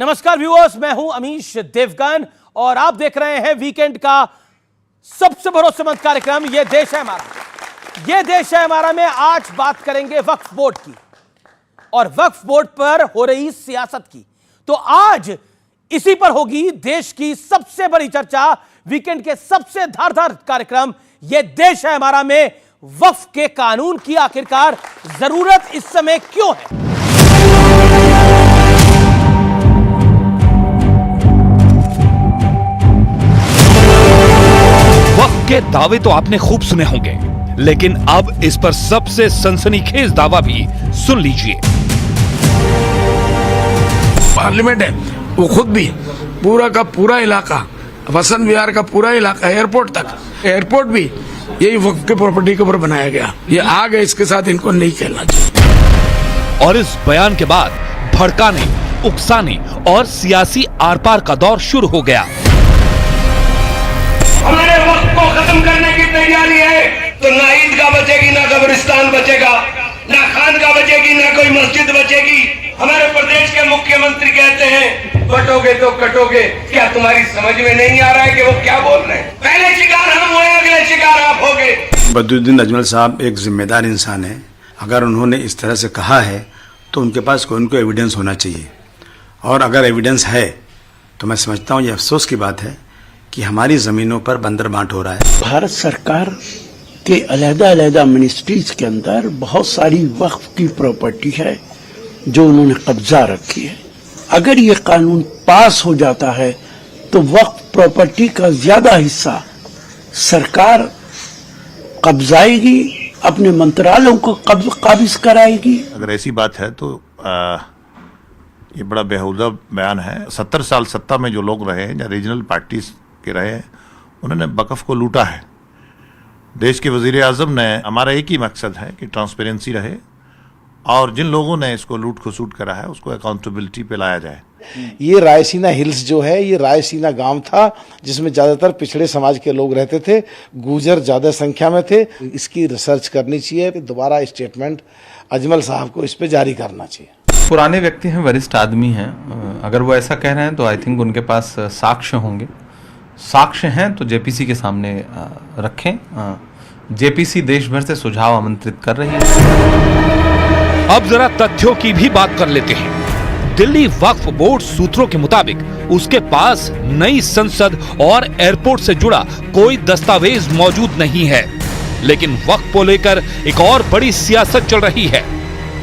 नमस्कार व्यूअर्स, मैं हूं अमीश देवगन और आप देख रहे हैं वीकेंड का सबसे भरोसेमंद कार्यक्रम ये देश है हमारा। ये देश है हमारा में आज बात करेंगे वक्फ बोर्ड की और वक्फ बोर्ड पर हो रही सियासत की। तो आज इसी पर होगी देश की सबसे बड़ी चर्चा। वीकेंड के सबसे धारदार कार्यक्रम ये देश है हमारा में वक्फ के कानून की आखिरकार जरूरत इस समय क्यों है। वक्फ के दावे तो आपने खूब सुने होंगे, लेकिन अब इस पर सबसे सनसनीखेज दावा भी सुन लीजिए। पार्लियामेंट है, वो खुद भी पूरा का पूरा इलाका, वसंत विहार का पूरा इलाका, एयरपोर्ट तक, एयरपोर्ट भी यही वक्फ के प्रॉपर्टी के ऊपर बनाया गया। ये आ गए, इसके साथ इनको नहीं खेलना चाहिए। और इस बयान के बाद भड़काने, उकसाने और सियासी आर पार का दौर शुरू हो गया। हमारे वक्त को खत्म करने की तैयारी है तो ना ईदगाह बचेगी, ना कब्रिस्तान बचेगा, ना खानगाह बचेगी, ना कोई मस्जिद बचेगी। हमारे प्रदेश के मुख्यमंत्री कहते हैं बटोगे तो कटोगे। क्या तुम्हारी समझ में नहीं आ रहा है कि वो क्या बोल रहे हैं? पहले शिकार हम हुए, अगले शिकार आप होगे। बदरुद्दीन अजमल साहब एक जिम्मेदार इंसान है। अगर उन्होंने इस तरह से कहा है तो उनके पास कोई उनको एविडेंस होना चाहिए, और अगर एविडेंस है तो मैं समझता हूँ ये अफसोस की बात है कि हमारी जमीनों पर बंदर बांट हो रहा है। भारत सरकार के अलग-अलग मिनिस्ट्रीज के अंदर बहुत सारी वक्फ की प्रॉपर्टी है जो उन्होंने कब्जा रखी है। अगर ये कानून पास हो जाता है तो वक्फ प्रॉपर्टी का ज्यादा हिस्सा सरकार कब्जाएगी, अपने मंत्रालयों को काबिज कराएगी। अगर ऐसी बात है तो ये बड़ा बेहुदा बयान है। 70 साल सत्ता में जो लोग रहे हैं या रीजनल पार्टीज के रहे हैं, उन्होंने वक्फ को लूटा है। देश के वजीर आजम ने, हमारा एक ही मकसद है कि ट्रांसपेरेंसी रहे और जिन लोगों ने इसको लूट खसूट करा है उसको अकाउंटेबिलिटी पे लाया जाए। ये रायसीना हिल्स जो है, ये रायसीना गांव था जिसमें ज़्यादातर पिछड़े समाज के लोग रहते थे, गुर्जर ज़्यादा संख्या में थे। इसकी रिसर्च करनी चाहिए, दोबारा स्टेटमेंट अजमल साहब को इस पे जारी करना चाहिए। पुराने व्यक्ति हैं, वरिष्ठ आदमी हैं, अगर वो ऐसा कह रहे हैं तो आई थिंक उनके पास साक्ष्य होंगे। साक्ष्य हैं तो जेपीसी के सामने रखें। जेपीसी देश भर से सुझाव आमंत्रित कर रही है। अब जरा तथ्यों की भी बात कर लेते हैं। दिल्ली वक्फ बोर्ड सूत्रों के मुताबिक उसके पास नई संसद और एयरपोर्ट से जुड़ा कोई दस्तावेज मौजूद नहीं है, लेकिन वक्फ को लेकर एक और बड़ी सियासत चल रही है।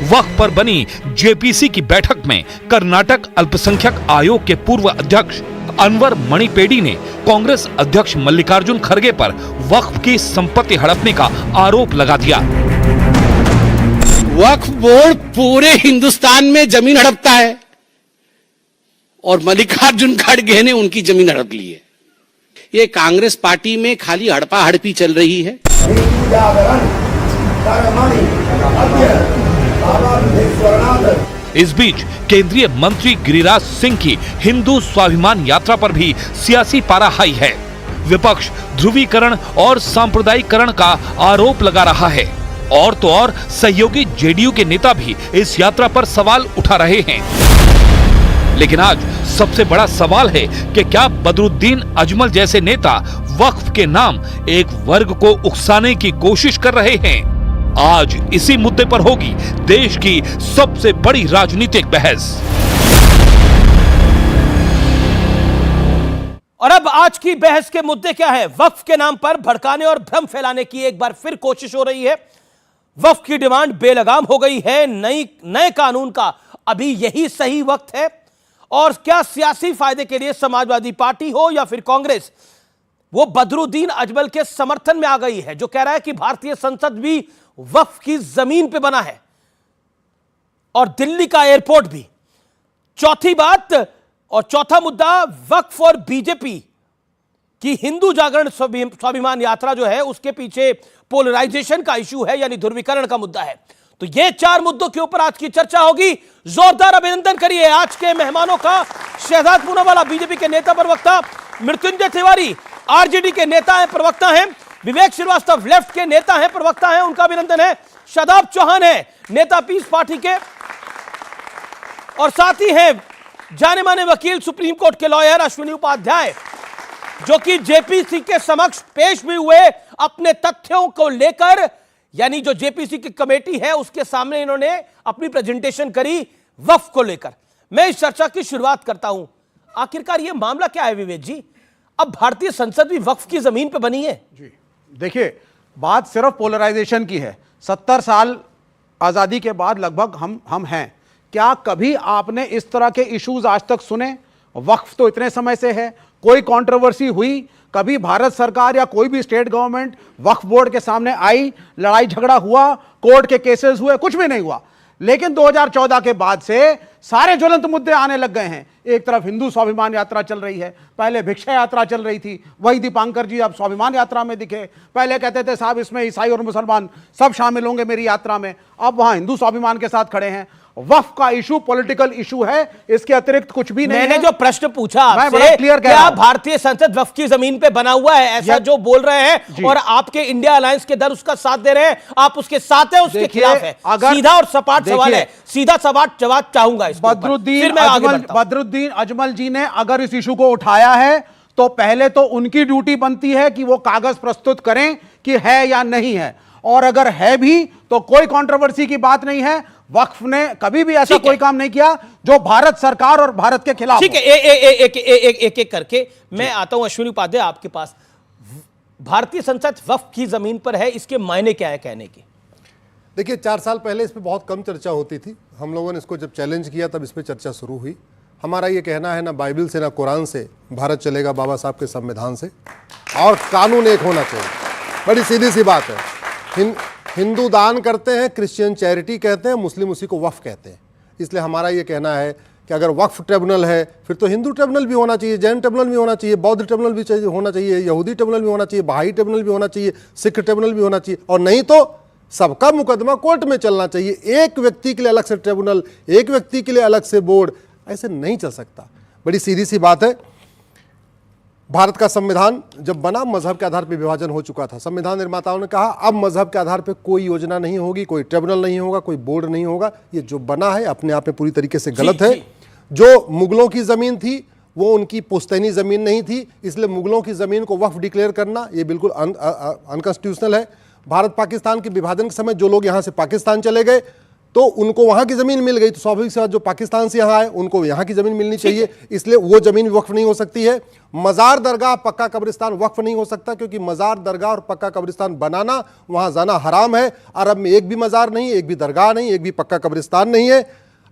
वक्फ पर बनी जेपीसी की बैठक में कर्नाटक अल्पसंख्यक आयोग के पूर्व अध्यक्ष अनवर मणिपेडी ने कांग्रेस अध्यक्ष मल्लिकार्जुन खड़गे पर वक्फ की संपत्ति हड़पने का आरोप लगा दिया। वक्फ बोर्ड पूरे हिंदुस्तान में जमीन हड़पता है और मल्लिकार्जुन खड़गे ने उनकी जमीन हड़प ली है। ये कांग्रेस पार्टी में खाली हड़पा हड़पी चल रही है। इस बीच केंद्रीय मंत्री गिरिराज सिंह की हिंदू स्वाभिमान यात्रा पर भी सियासी पारा हाई है। विपक्ष ध्रुवीकरण और सांप्रदायिकरण का आरोप लगा रहा है, और तो और सहयोगी जेडीयू के नेता भी इस यात्रा पर सवाल उठा रहे हैं। लेकिन आज सबसे बड़ा सवाल है कि क्या बदरुद्दीन अजमल जैसे नेता वक्फ के नाम एक वर्ग को उकसाने की कोशिश कर रहे हैं। आज इसी मुद्दे पर होगी देश की सबसे बड़ी राजनीतिक बहस। और अब आज की बहस के मुद्दे क्या है? वक्फ के नाम पर भड़काने और भ्रम फैलाने की एक बार फिर कोशिश हो रही है। वक्फ की डिमांड बेलगाम हो गई है। नए कानून का अभी यही सही वक्त है। और क्या सियासी फायदे के लिए समाजवादी पार्टी हो या फिर कांग्रेस, वो बदरुद्दीन अजमल के समर्थन में आ गई है, जो कह रहा है कि भारतीय संसद भी वक्फ की जमीन पे बना है और दिल्ली का एयरपोर्ट भी। चौथी बात और चौथा मुद्दा, वक्फ और बीजेपी की हिंदू जागरण स्वाभिमान यात्रा जो है उसके पीछे पोलराइजेशन का इशू है, यानी ध्रुवीकरण का मुद्दा है। तो ये चार मुद्दों के ऊपर आज की चर्चा होगी। जोरदार अभिनंदन करिए आज के मेहमानों का। शहजाद पूनावाला बीजेपी के नेता प्रवक्ता, मृत्युंजय तिवारी आरजेडी के नेता हैं, प्रवक्ता हैं, विवेक श्रीवास्तव लेफ्ट के नेता हैं, प्रवक्ता हैं, उनका अभिनंदन है। शादाब चौहान है नेता पीस पार्टी के, और साथ ही हैं जाने माने वकील, सुप्रीम कोर्ट के लॉयर अश्विनी उपाध्याय, जो कि जेपीसी के समक्ष पेश भी हुए अपने तथ्यों को लेकर, यानी जो जेपीसी की कमेटी है उसके सामने इन्होंने अपनी प्रेजेंटेशन करी वक्फ को लेकर। मैं इस चर्चा की शुरुआत करता हूं, आखिरकार यह मामला क्या है विवेक जी? अब भारतीय संसद भी वक्फ की जमीन पर बनी है। जी देखिए, बात सिर्फ पोलराइजेशन की है। 70 साल आजादी के बाद लगभग हम हैं, क्या कभी आपने इस तरह के इश्यूज आज तक सुने? वक्फ तो इतने समय से है, कोई कंट्रोवर्सी हुई? कभी भारत सरकार या कोई भी स्टेट गवर्नमेंट वक्फ बोर्ड के सामने आई, लड़ाई झगड़ा हुआ, कोर्ट के केसेस हुए? कुछ भी नहीं हुआ। लेकिन 2014 के बाद से सारे ज्वलंत मुद्दे आने लग गए हैं। एक तरफ हिंदू स्वाभिमान यात्रा चल रही है, पहले भिक्षा यात्रा चल रही थी, वही दीपांकर जी अब स्वाभिमान यात्रा में दिखे। पहले कहते थे साहब इसमें ईसाई और मुसलमान सब शामिल होंगे मेरी यात्रा में, अब वहां हिंदू स्वाभिमान के साथ खड़े हैं। वक्फ का इशू पॉलिटिकल इशू है, इसके अतिरिक्त कुछ भी नहीं। मैंने जो प्रश्न पूछा आपसे, क्लियर क्या भारतीय संसद वक्फ की जमीन पे बना हुआ है, ऐसा जो बोल रहे हैं, और आपके इंडिया अलायंस के दल उसका साथ दे रहे हैं, आप उसके साथ हैं, उसके खिलाफ है? सीधा और सपाट सवाल है, सीधा सपाट जवाब चाहूंगा। बदरुद्दीन अजमल जी ने अगर इस इशू को उठाया है तो पहले तो उनकी ड्यूटी बनती है कि वो कागज प्रस्तुत करें कि है या नहीं है, और अगर है भी तो कोई कंट्रोवर्सी की बात नहीं है। वक्फ ने कभी भी ऐसा कोई काम नहीं किया जो भारत सरकार और भारत के खिलाफ। ठीक है, एक करके मैं आता हूं अश्विनी उपाध्याय आपके पास। भारतीय संसद वक्फ की जमीन पर है, इसके मायने क्या है कहने के? देखिए, 4 साल पहले इस पर बहुत कम चर्चा होती थी। हम लोगों ने इसको जब चैलेंज किया तब इस पर चर्चा शुरू हुई। हमारा ये कहना है ना बाइबल से ना कुरान से भारत चलेगा, बाबा साहब के संविधान से, और कानून एक होना चाहिए। बड़ी सीधी सी बात है। हिंदू दान करते हैं, क्रिश्चियन चैरिटी कहते हैं, मुस्लिम उसी को वक्फ कहते हैं। इसलिए हमारा ये कहना है कि अगर वक्फ ट्रिब्यूनल है फिर तो हिंदू ट्रिब्यूनल भी होना चाहिए, जैन ट्रिब्यूनल भी होना चाहिए, बौद्ध ट्रिब्यूनल भी होना चाहिए, यहूदी ट्रिब्यूनल भी होना चाहिए, बहाई ट्रिब्यूनल भी होना चाहिए, सिख ट्रिब्यूनल भी होना चाहिए, और नहीं तो सबका मुकदमा कोर्ट में चलना चाहिए। एक व्यक्ति के लिए अलग से ट्रिब्यूनल, एक व्यक्ति के लिए अलग से बोर्ड, ऐसे नहीं चल सकता। बड़ी सीधी सी बात है। भारत का संविधान जब बना मजहब के आधार पर विभाजन हो चुका था। संविधान निर्माताओं ने कहा अब मजहब के आधार पर कोई योजना नहीं होगी, कोई ट्रिब्यूनल नहीं होगा, कोई बोर्ड नहीं होगा। ये जो बना है अपने आप में पूरी तरीके से गलत है। जो मुगलों की जमीन थी वो उनकी पुश्तैनी जमीन नहीं थी, इसलिए मुगलों की जमीन को वक्फ डिक्लेयर करना ये बिल्कुल अनकॉन्स्टिट्यूशनल है। भारत पाकिस्तान के विभाजन के समय जो लोग यहाँ से पाकिस्तान चले गए तो उनको वहां की जमीन मिल गई, तो स्वाभाविक सी बात जो पाकिस्तान से यहाँ आए उनको यहाँ की जमीन मिलनी चाहिए, इसलिए वो जमीन वक्फ नहीं हो सकती है। मजार दरगाह पक्का कब्रिस्तान वक्फ नहीं हो सकता, क्योंकि मजार दरगाह और पक्का कब्रिस्तान बनाना, वहां जाना हराम है। अरब में एक भी मजार नहीं, एक भी दरगाह नहीं, एक भी पक्का कब्रिस्तान नहीं है।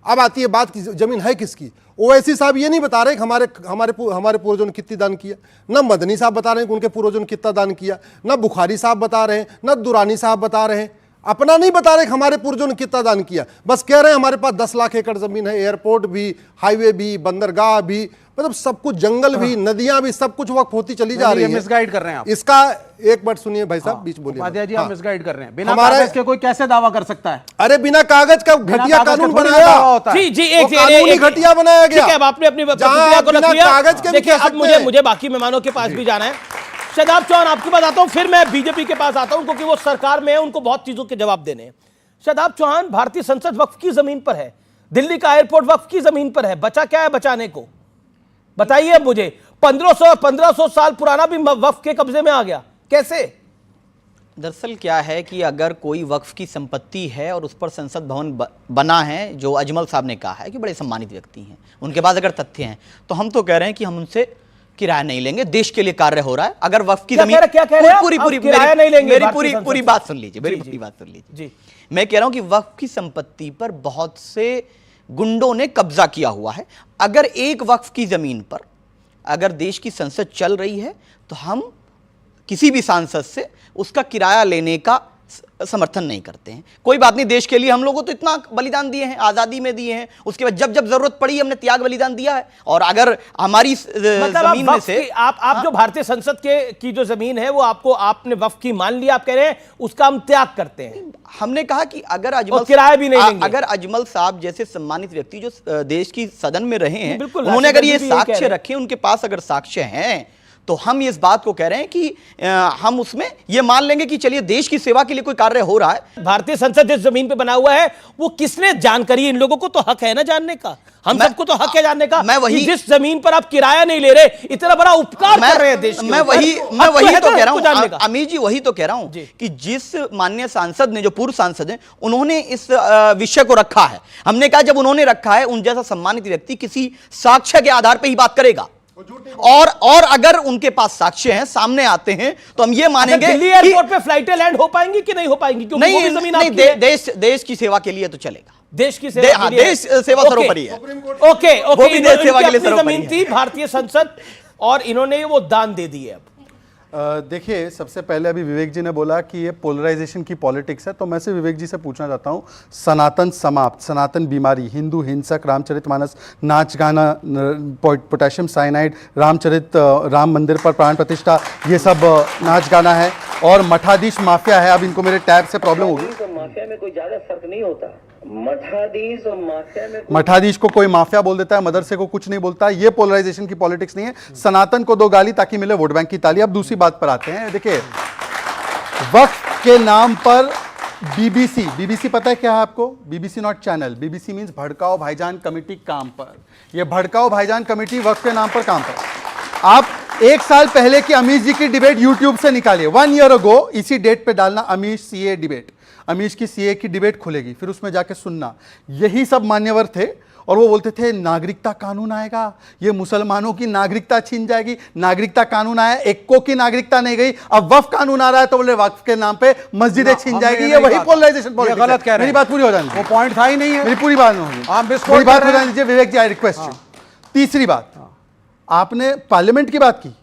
अब आती है बात की जमीन है किसकी। ओवैसी साहब ये नहीं बता रहे कि हमारे पूर्वजों ने कितनी दान किया, न मदनी साहब बता रहे हैं कि उनके पूर्वजों ने कितना दान किया, न बुखारी साहब बता रहे हैं, न दुरानी साहब बता रहे हैं। अपना नहीं बता रहे कि हमारे पूर्वजों ने कितना दान किया, बस कह रहे हैं हमारे पास 10 लाख एकड़ जमीन है, एयरपोर्ट भी, हाईवे भी, बंदरगाह भी, मतलब सब कुछ, जंगल भी, नदियां भी, सब कुछ वक्त होती चली जा रही है। मिसगाइड कर रहे हैं आप। इसका एक बात सुनिए भाई साहब, बीच बोलिए। उपाध्याय जी आप मिसगाइड कर रहे हैं। बिना कागज के कोई कैसे दावा कर सकता है? अरे बिना कागज का घटिया कानून बनाया। जी जी, एक घटिया बनाया गया। ठीक है, अब आपने अपनी प्रतिक्रिया को रख लिया। कागज के देखिए, अब मुझे बाकी मेहमानों के पास भी जाना है। शादाब चौहान आपके पास आता हूं, फिर मैं बीजेपी के पास आता हूं, क्योंकि वो सरकार में है, उनको बहुत चीजों के जवाब देने हैं। शादाब चौहान, भारतीय संसद वक्फ की जमीन पर है, दिल्ली का एयरपोर्ट वक्फ की जमीन पर है, बचा क्या है बचाने को? बताइए मुझे। 1500 साल पुराना भी वक्फ के कब्जे में आ गया, कैसे? दरअसल क्या है कि अगर कोई वक्फ की संपत्ति है और उस पर संसद भवन बना है, जो अजमल साहब ने कहा है कि बड़े सम्मानित व्यक्ति हैं, उनके पास अगर तथ्य हैं, तो हम तो कह रहे हैं कि हम उनसे किराया नहीं लेंगे, देश के लिए कार्य हो रहा है। अगर वक्फ की जमीन पूरी बात सुन लीजिए, मेरी पूरी बात सुन लीजिए। मैं कह रहा हूं कि वक्फ की संपत्ति पर बहुत से गुंडों ने कब्जा किया हुआ है। अगर एक वक्फ की जमीन पर अगर देश की संसद चल रही है तो हम किसी भी सांसद से उसका किराया लेने का समर्थन नहीं करते हैं। कोई बात नहीं, देश के लिए हम लोगों तो इतना बलिदान दिए हैं, आजादी में दिए हैं, उसके बाद जब जब जरूरत पड़ी हमने त्याग बलिदान दिया है। और अगर हमारी जमीन में से आप जो भारतीय संसद की जो जमीन है वो आपने वक्फ की मान लिया, आप कह रहे हैं उसका हम त्याग करते हैं। हमने कहा कि अगर अजमल किराया भी नहीं लेंगे। अगर अजमल साहब जैसे सम्मानित व्यक्ति जो देश की सदन में रहे हैं, उन्होंने अगर ये साक्ष्य रखे, उनके पास अगर साक्ष्य हैं, तो हम इस बात को कह रहे हैं कि हम उसमें ये मान लेंगे कि चलिए देश की सेवा के लिए कोई कार्य हो रहा है। भारतीय संसद जिस जमीन पे बना हुआ है वो किसने जानकारी, इन लोगों को तो हक है ना जानने का, हम सबको तो हक है जानने का। मैं वही, जिस जमीन पर आप किराया नहीं ले रहे, इतना बड़ा उपकार कर रहे हैं देश के, मैं वही तो कह रहा हूं अमीर जी, वही तो कह रहा हूं कि जिस माननीय सांसद ने, जो पूर्व सांसद हैं, उन्होंने इस विषय को रखा है। हमने कहा जब उन्होंने रखा है, उन जैसा सम्मानित व्यक्ति किसी साक्ष्य के आधार पर ही बात करेगा, और अगर उनके पास साक्ष्य हैं, सामने आते हैं, तो हम ये मानेंगे दिल्ली एयरपोर्ट पे फ्लाइटें लैंड हो पाएंगी कि नहीं हो पाएंगी, क्योंकि वो भी जमीन आपकी है। देश की सेवा के लिए तो चलेगा, देश की सेवा के लिए, देश सेवा सर्वोपरि है। ओके, वो भी देश सेवा के लिए सर्वोपरि जमीन थी भारतीय संसद, और इन्होंने वो दान दे दी है। अब देखिए, सबसे पहले अभी विवेक जी ने बोला कि ये पोलराइजेशन की पॉलिटिक्स है, तो मैं से विवेक जी से पूछना चाहता हूँ, सनातन समाप्त, सनातन बीमारी, हिंदू हिंसक, रामचरितमानस, नाच गाना, पोटेशियम साइनाइड, राम मंदिर पर प्राण प्रतिष्ठा, ये सब नाच गाना है, और मठाधीश माफिया है। अब इनको मेरे टैब से प्रॉब्लम होगी। तो माफिया में कोई ज्यादा फर्क नहीं होता, मठाधीश और माफिया में मठाधीश को कोई माफिया बोल देता है, मदरसे को कुछ नहीं बोलता। ये पोलराइजेशन की पॉलिटिक्स नहीं है। सनातन को दो गाली ताकि मिले वोट बैंक की ताली। अब दूसरी बात पर आते हैं। देखिए, वक्फ के नाम पर बीबीसी पता है क्या है आपको? BBC not channel, BBC means भड़काओ भाईजान कमेटी काम पर। ये भड़काओ भाईजान कमेटी वक्फ के नाम पर काम पर। आप 1 साल पहले की अमीश जी की डिबेट यूट्यूब से निकालिए, 1 ईयर अगो, इसी डेट पे डालना अमीश सीए डिबेट, अमीश की सीए की डिबेट खुलेगी, फिर उसमें जाके सुनना। यही सब मान्यवर थे और वो बोलते थे नागरिकता कानून आएगा, ये मुसलमानों की नागरिकता छीन जाएगी। नागरिकता कानून आया, एक्को की नागरिकता नहीं गई। अब वक्फ कानून आ रहा है तो बोले वक्फ के नाम पे मस्जिदें छीन जाएगी। ये वही पोलराइजेशन पॉलिटिक्स है। गलत कह रहे हैं। मेरी बात पूरी हो जानी, वो पॉइंट था ही नहीं है। मेरी पूरी बात होगी, मेरी बात हो जानी दीजिए विवेक जी, आई रिक्वेस्ट यू। तीसरी बात, आपने पार्लियामेंट की बात की,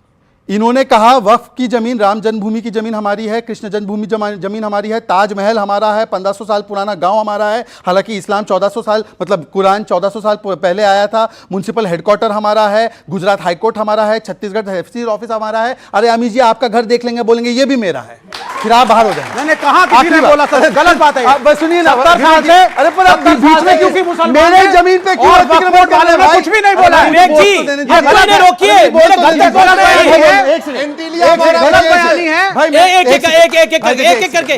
इन्होंने कहा वक्फ की जमीन, राम जन्मभूमि की जमीन हमारी है, कृष्ण जन्मभूमि जमीन हमारी है, ताजमहल हमारा है, 1500 साल पुराना गांव हमारा है। हालांकि इस्लाम 1400 साल, मतलब कुरान 1400 साल पहले आया था। म्युनिसिपल हेडक्वार्टर हमारा है, गुजरात हाईकोर्ट हमारा है, छत्तीसगढ़ तहसील ऑफिस हमारा है। अरे अमीश जी, आपका घर देख लेंगे, बोलेंगे ये भी मेरा है, फिर आप बाहर हो जाएंगे। मैंने कहा किसी ने बोला सर, गलत बात है। बस सुनिए ना, अरे पर बीच में क्योंकि मुसलमान मेरे जमीन पे क्यों कुछ भी नहीं बोला। विवेक जी, रोकिए, मेरे घर पे बोला नहीं है। गलत बयानी है भाई, एक एक करके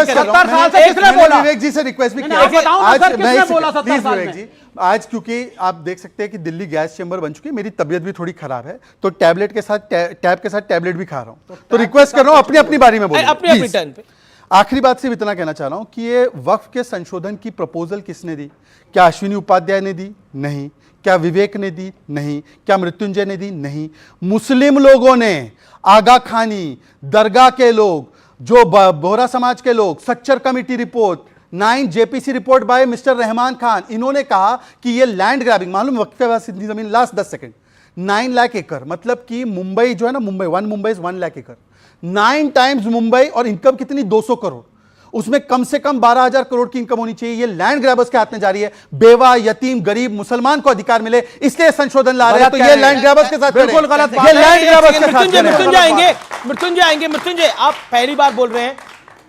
70 साल से किसने बोला? विवेक जी से रिक्वेस्ट भी किया। आज किसने बोला 70 साल विवेक जी, आज क्योंकि आप देख सकते हैं कि दिल्ली गैस चेंबर बन चुकी है, मेरी तबीयत भी थोड़ी खराब है, तो टैबलेट के साथ टैब के साथ टैबलेट भी खा रहा हूं, तो रिक्वेस्ट कर रहा हूं अपनी अपनी बारी में बोलिए, अपनी टर्न पे। आखिरी बात सिर्फ इतना कहना चाह रहा हूं कि ये वक्फ के संशोधन की प्रपोजल किसने दी? क्या अश्विनी उपाध्याय ने दी? नहीं। क्या विवेक ने दी? नहीं। क्या मृत्युंजय ने दी? नहीं। मुस्लिम लोगों ने, आगा खानी, दरगाह के लोग, जो बोहरा समाज के लोग, Sachar committee report, 9 JPC report by mister Rahman Khan, इन्होंने कहा कि ये लैंड ग्रैबिंग, मालूम वक्फ के पास इतनी जमीन, लास्ट 10 सेकंड, 9 लाख एकड़, मतलब कि मुंबई जो है ना, मुंबई इज 1 लाख एकड़, 9 टाइम्स मुंबई, और इनकम कितनी? 200 करोड़। उसमें कम से कम 12,000 करोड़ की इनकम होनी चाहिए। ये लैंड ग्रैबर्स के हाथ में जा रही है। बेवा, यतीम, गरीब, मुसलमान को अधिकार मिले, इसलिए संशोधन ला रहे हैं। तो ये लैंड ग्रैबर्स के साथ बिल्कुल गलत बात है। ये लैंड ग्रैबर्स के साथ मृत्युंजय, आप पहली बार बोल रहे हैं।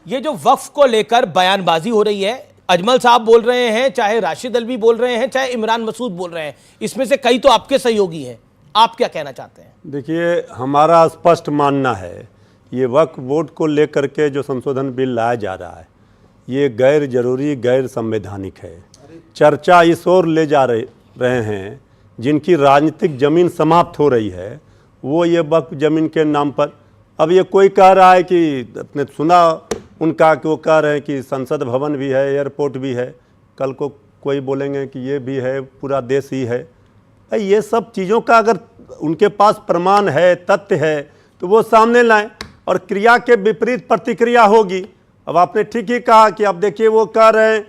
ये जो वक्फ को लेकर बयानबाजी हो रही है, अजमल साहब बोल रहे हैं, चाहे राशिद अलवी बोल रहे हैं, चाहे इमरान मसूद बोल रहे हैं, इसमें से कई तो आपके सहयोगी हैं। आप क्या कहना चाहते हैं? देखिए, हमारा स्पष्ट मानना है, ये वक्फ बोर्ड को लेकर के जो संशोधन बिल लाया जा रहा है, ये गैर जरूरी, गैर संवैधानिक है। चर्चा इस ओर ले जा रहे हैं, जिनकी राजनीतिक ज़मीन समाप्त हो रही है, वो ये वक्फ ज़मीन के नाम पर, अब ये कोई कह रहा है कि, आपने सुना उनका कि वो कह रहे हैं कि संसद भवन भी है, एयरपोर्ट भी है, कल को कोई बोलेंगे कि ये भी है, पूरा देश ही है। ये सब चीज़ों का अगर उनके पास प्रमाण है, तथ्य है, तो वो सामने लाएं, और क्रिया के विपरीत प्रतिक्रिया होगी। अब आपने ठीक ही कहा कि अब देखिए, वो कह रहे हैं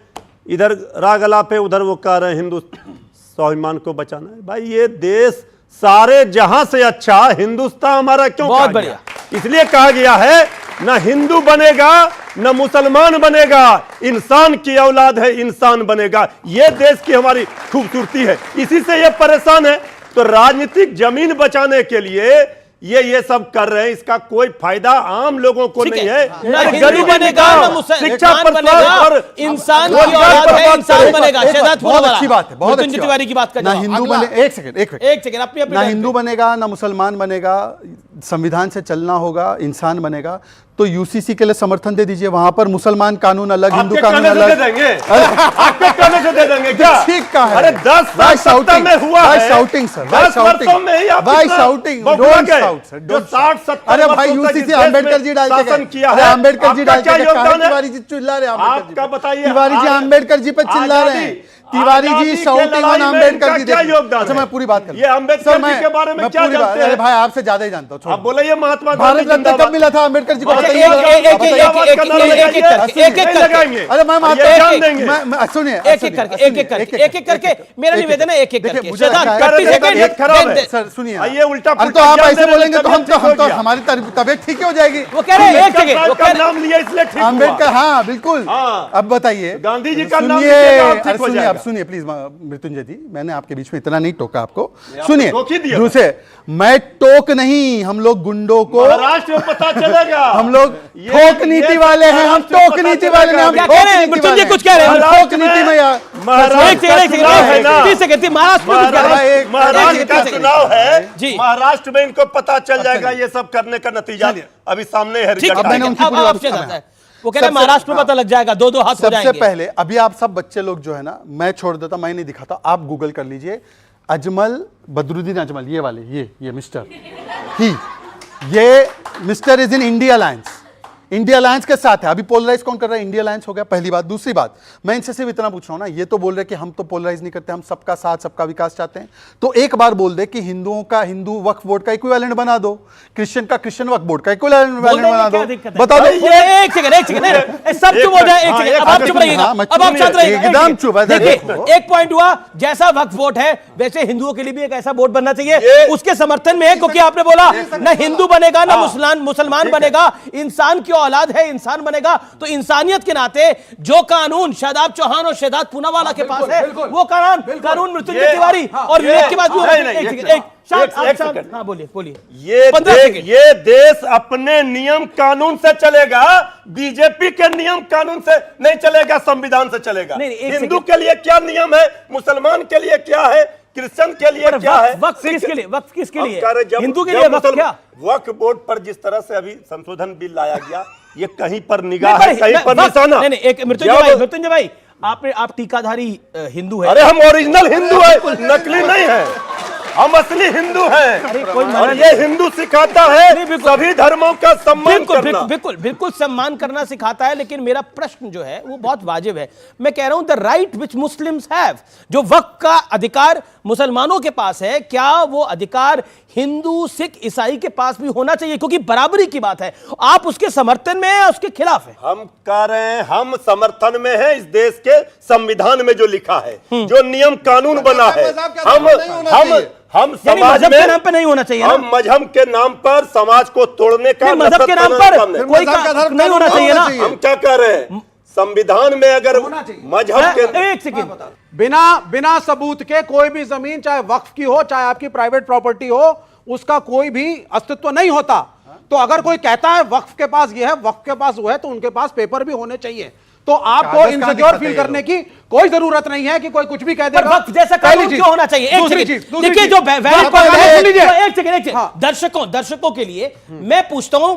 इधर राग अलाप है, उधर वो कह रहे हैं हिंदू स्वाभिमान को बचाना है। भाई, ये देश सारे जहां से अच्छा हिंदुस्तान हमारा क्यों? बहुत बढ़िया। इसलिए कहा गया है, न हिंदू बनेगा न मुसलमान बनेगा, इंसान की औलाद है, इंसान बनेगा। ये देश की हमारी खूबसूरती है, इसी से ये परेशान है। तो राजनीतिक जमीन बचाने के लिए ये सब कर रहे हैं, इसका कोई फायदा आम लोगों को नहीं है। ना अरे हिंदू गरीबी बनेगा, निकाल, ना मुसलमान शिक्षा पर बनेगा, और इंसान की रोजगार औलाद पर है, बात इंसान करें। बनेगा। शहजाद बहुत फूलवाला, अच्छी बात है, बहुत मृत्युंजय अच्छी तिवारी की बात का ना जवाब। हिंदू बने, एक सेकंड अपनी ना हिंदू बनेगा ना मुसलमान बनेगा, संविधान से चलना होगा, इंसान बनेगा। तो यूसीसी के लिए समर्थन दे दीजिए, वहां पर मुसलमान कानून अलग, हिंदू कानून अलग दे देंगे, आपके कहने से दे देंगे क्या? ठीक का है। अरे 10 साल सत्ता में हुआ है, शाउटिंग सर, 10 वर्षों में ही आप भाई इतना शाउटिंग, बबुला डोंट गए। शाउट सर, जो 60-70 अरे भाई वर्षों तक यूसीसी इस देश अंबेडकर में जी डाल के शासन गए। किया अरे है, अंबेडकर जी आपका डाल क्या के गए, योगदान है? तिवारी जी चिल्ला रहे हैं, आपका बताइए, तिवारी जी अंबेडकर जी पे चिल्ला रहे हैं, तिवारी जी शाउटिंग ऑन अंबेडकर जी। क्या योगदान? अच्छा मैं पूरी बात कर, ये अंबेडकर जी के बारे में क्या जानते हैं? अरे भाई आपसे ज्यादा ही जानता हूँ। आप बोले ये महात्मा भारत रत्न कब मिला था अंबेडकर जी को? एक एक करके मेरा निवेदन है, एक एक करके। सर सुनिए, ये उल्टा तो आप ऐसे बोलेंगे तो हम हमारी तबियत ठीक हो जाएगी। वो कह रहे हैं एक सेकंड, नाम लिया इसलिए ठीक हुआ। अंबेडकर, हाँ बिल्कुल। अब बताइए, गांधी जी का नाम सुनिए, अब सुनिए प्लीज मृत्युंजय जी, मैंने आपके बीच में इतना नहीं टोका आपको। सुनिए, दूसरे मैं टोक नहीं, हम लोग गुंडों को महाराष्ट्र में पता चलेगा। हम लोग ठोक नीति वाले हैं, हम टोक नीति वाले हैं, हम ठोक नीति वाले हैं। कुछ कह रहे हैं ठोक नीति में यार महाराष्ट्र का चुनाव है जी, महाराष्ट्र में इनको पता चल जाएगा ये सब करने का नतीजा अभी सामने है। वो कह रहे हैं महाराष्ट्र में पता लग जाएगा, दो हाथ हो जाएंगे। सबसे पहले अभी आप सब बच्चे लोग जो है ना, मैं छोड़ देता, मैं नहीं दिखाता, आप गूगल कर लीजिए अजमल बदरुद्दीन अजमल, ये वाले, ये मिस्टर ये mister is in India alliance, India alliance के साथ है। अभी पोलराइज कौन कर रहा है? इंडिया अलायंस हो गया, पहली बात। दूसरी बात, मैं इनसे सिर्फ इतना पूछ रहा हूं ना, ये तो बोल रहे कि हम तो पोलराइज नहीं करते, हम सबका साथ सबका विकास चाहते हैं। तो एक बार बोल दे कि हिंदुओं का हिंदू वक्फ बोर्ड का इक्विवेलेंट बना दो, क्रिश्चियन का क्रिश्चियन वक्फ बोर्ड का इक्विवेलेंट बना दो, बता दो। एक सेकंड, सब चुप हो जाए, एक सेकंड, अब आप चुप रहिएगा, अब आप शांत रहिएगा, एकदम चुप। देखिए एक पॉइंट हुआ, जैसा वक्फ बोर्ड है वैसे हिंदुओं के लिए भी एक ऐसा बोर्ड बनना चाहिए, उसके समर्थन में है, क्योंकि आपने बोला ना हिंदू बनेगा ना मुसलमान बनेगा, इंसान की औलाद है, इंसान बनेगा। तो इंसानियत के नाते जो कानून शादाब चौहान और शहजाद पूनावाला के पास है, वो कानून मृत्युंजय तिवारी और विवेक के बाद बोलिए। ये देश अपने नियम कानून से चलेगा, बीजेपी के नियम कानून से नहीं चलेगा, संविधान से चलेगा। हिंदू के लिए क्या नियम है, मुसलमान के लिए क्या है, क्रिश्चियन के लिए क्या है, वक्फ किसके लिए? वक्फ किसके लिए? हिंदू के जब लिए वक्फ क्या? वक्फ बोर्ड पर जिस तरह से अभी संशोधन बिल लाया गया, ये कहीं पर निगाह है, कहीं पर निशाना। नहीं, एक मृत्युंजय भाई, आप टीकाधारी हिंदू है। अरे हम ओरिजिनल हिंदू है, नकली नहीं है, हम असली हिंदू हैं। और ये हिंदू सिखाता है सभी धर्मों का सम्मान करना। बिल्कुल सम्मान करना सिखाता है, लेकिन मेरा प्रश्न जो है वो बहुत वाजिब है। मैं कह रहा हूं the right which Muslims have, जो वक्फ का अधिकार मुसलमानों के पास है, क्या वो अधिकार हिंदू सिख ईसाई के पास भी होना चाहिए? क्योंकि बराबरी की बात है। आप उसके समर्थन में है, उसके खिलाफ है? हम कह रहे हैं हम समर्थन में है इस देश के संविधान में जो लिखा है, जो नियम कानून बना है। हम समाज मजहब के नाम पे नहीं होना चाहिए, हम मजहब के नाम पर समाज को तोड़ने का, मजहब के नाम पर कोई नहीं होना चाहिए ना। हम क्या कह रहे हैं, संविधान में अगर मजहब के, एक सेकंड, बिना सबूत के कोई भी जमीन, चाहे वक्फ की हो चाहे आपकी प्राइवेट प्रॉपर्टी हो, उसका कोई भी अस्तित्व नहीं होता। तो अगर कोई कहता है वक्फ के पास ये है, वक्फ के पास वो है, तो उनके पास पेपर भी होने चाहिए। तो आपको इनसिक्योर फील करने की कोई जरूरत नहीं है कि कोई कुछ भी कह देगा। वक्फ जैसा कानून क्यों होना चाहिए? देखिए जो दर्शकों के लिए मैं पूछता हूं,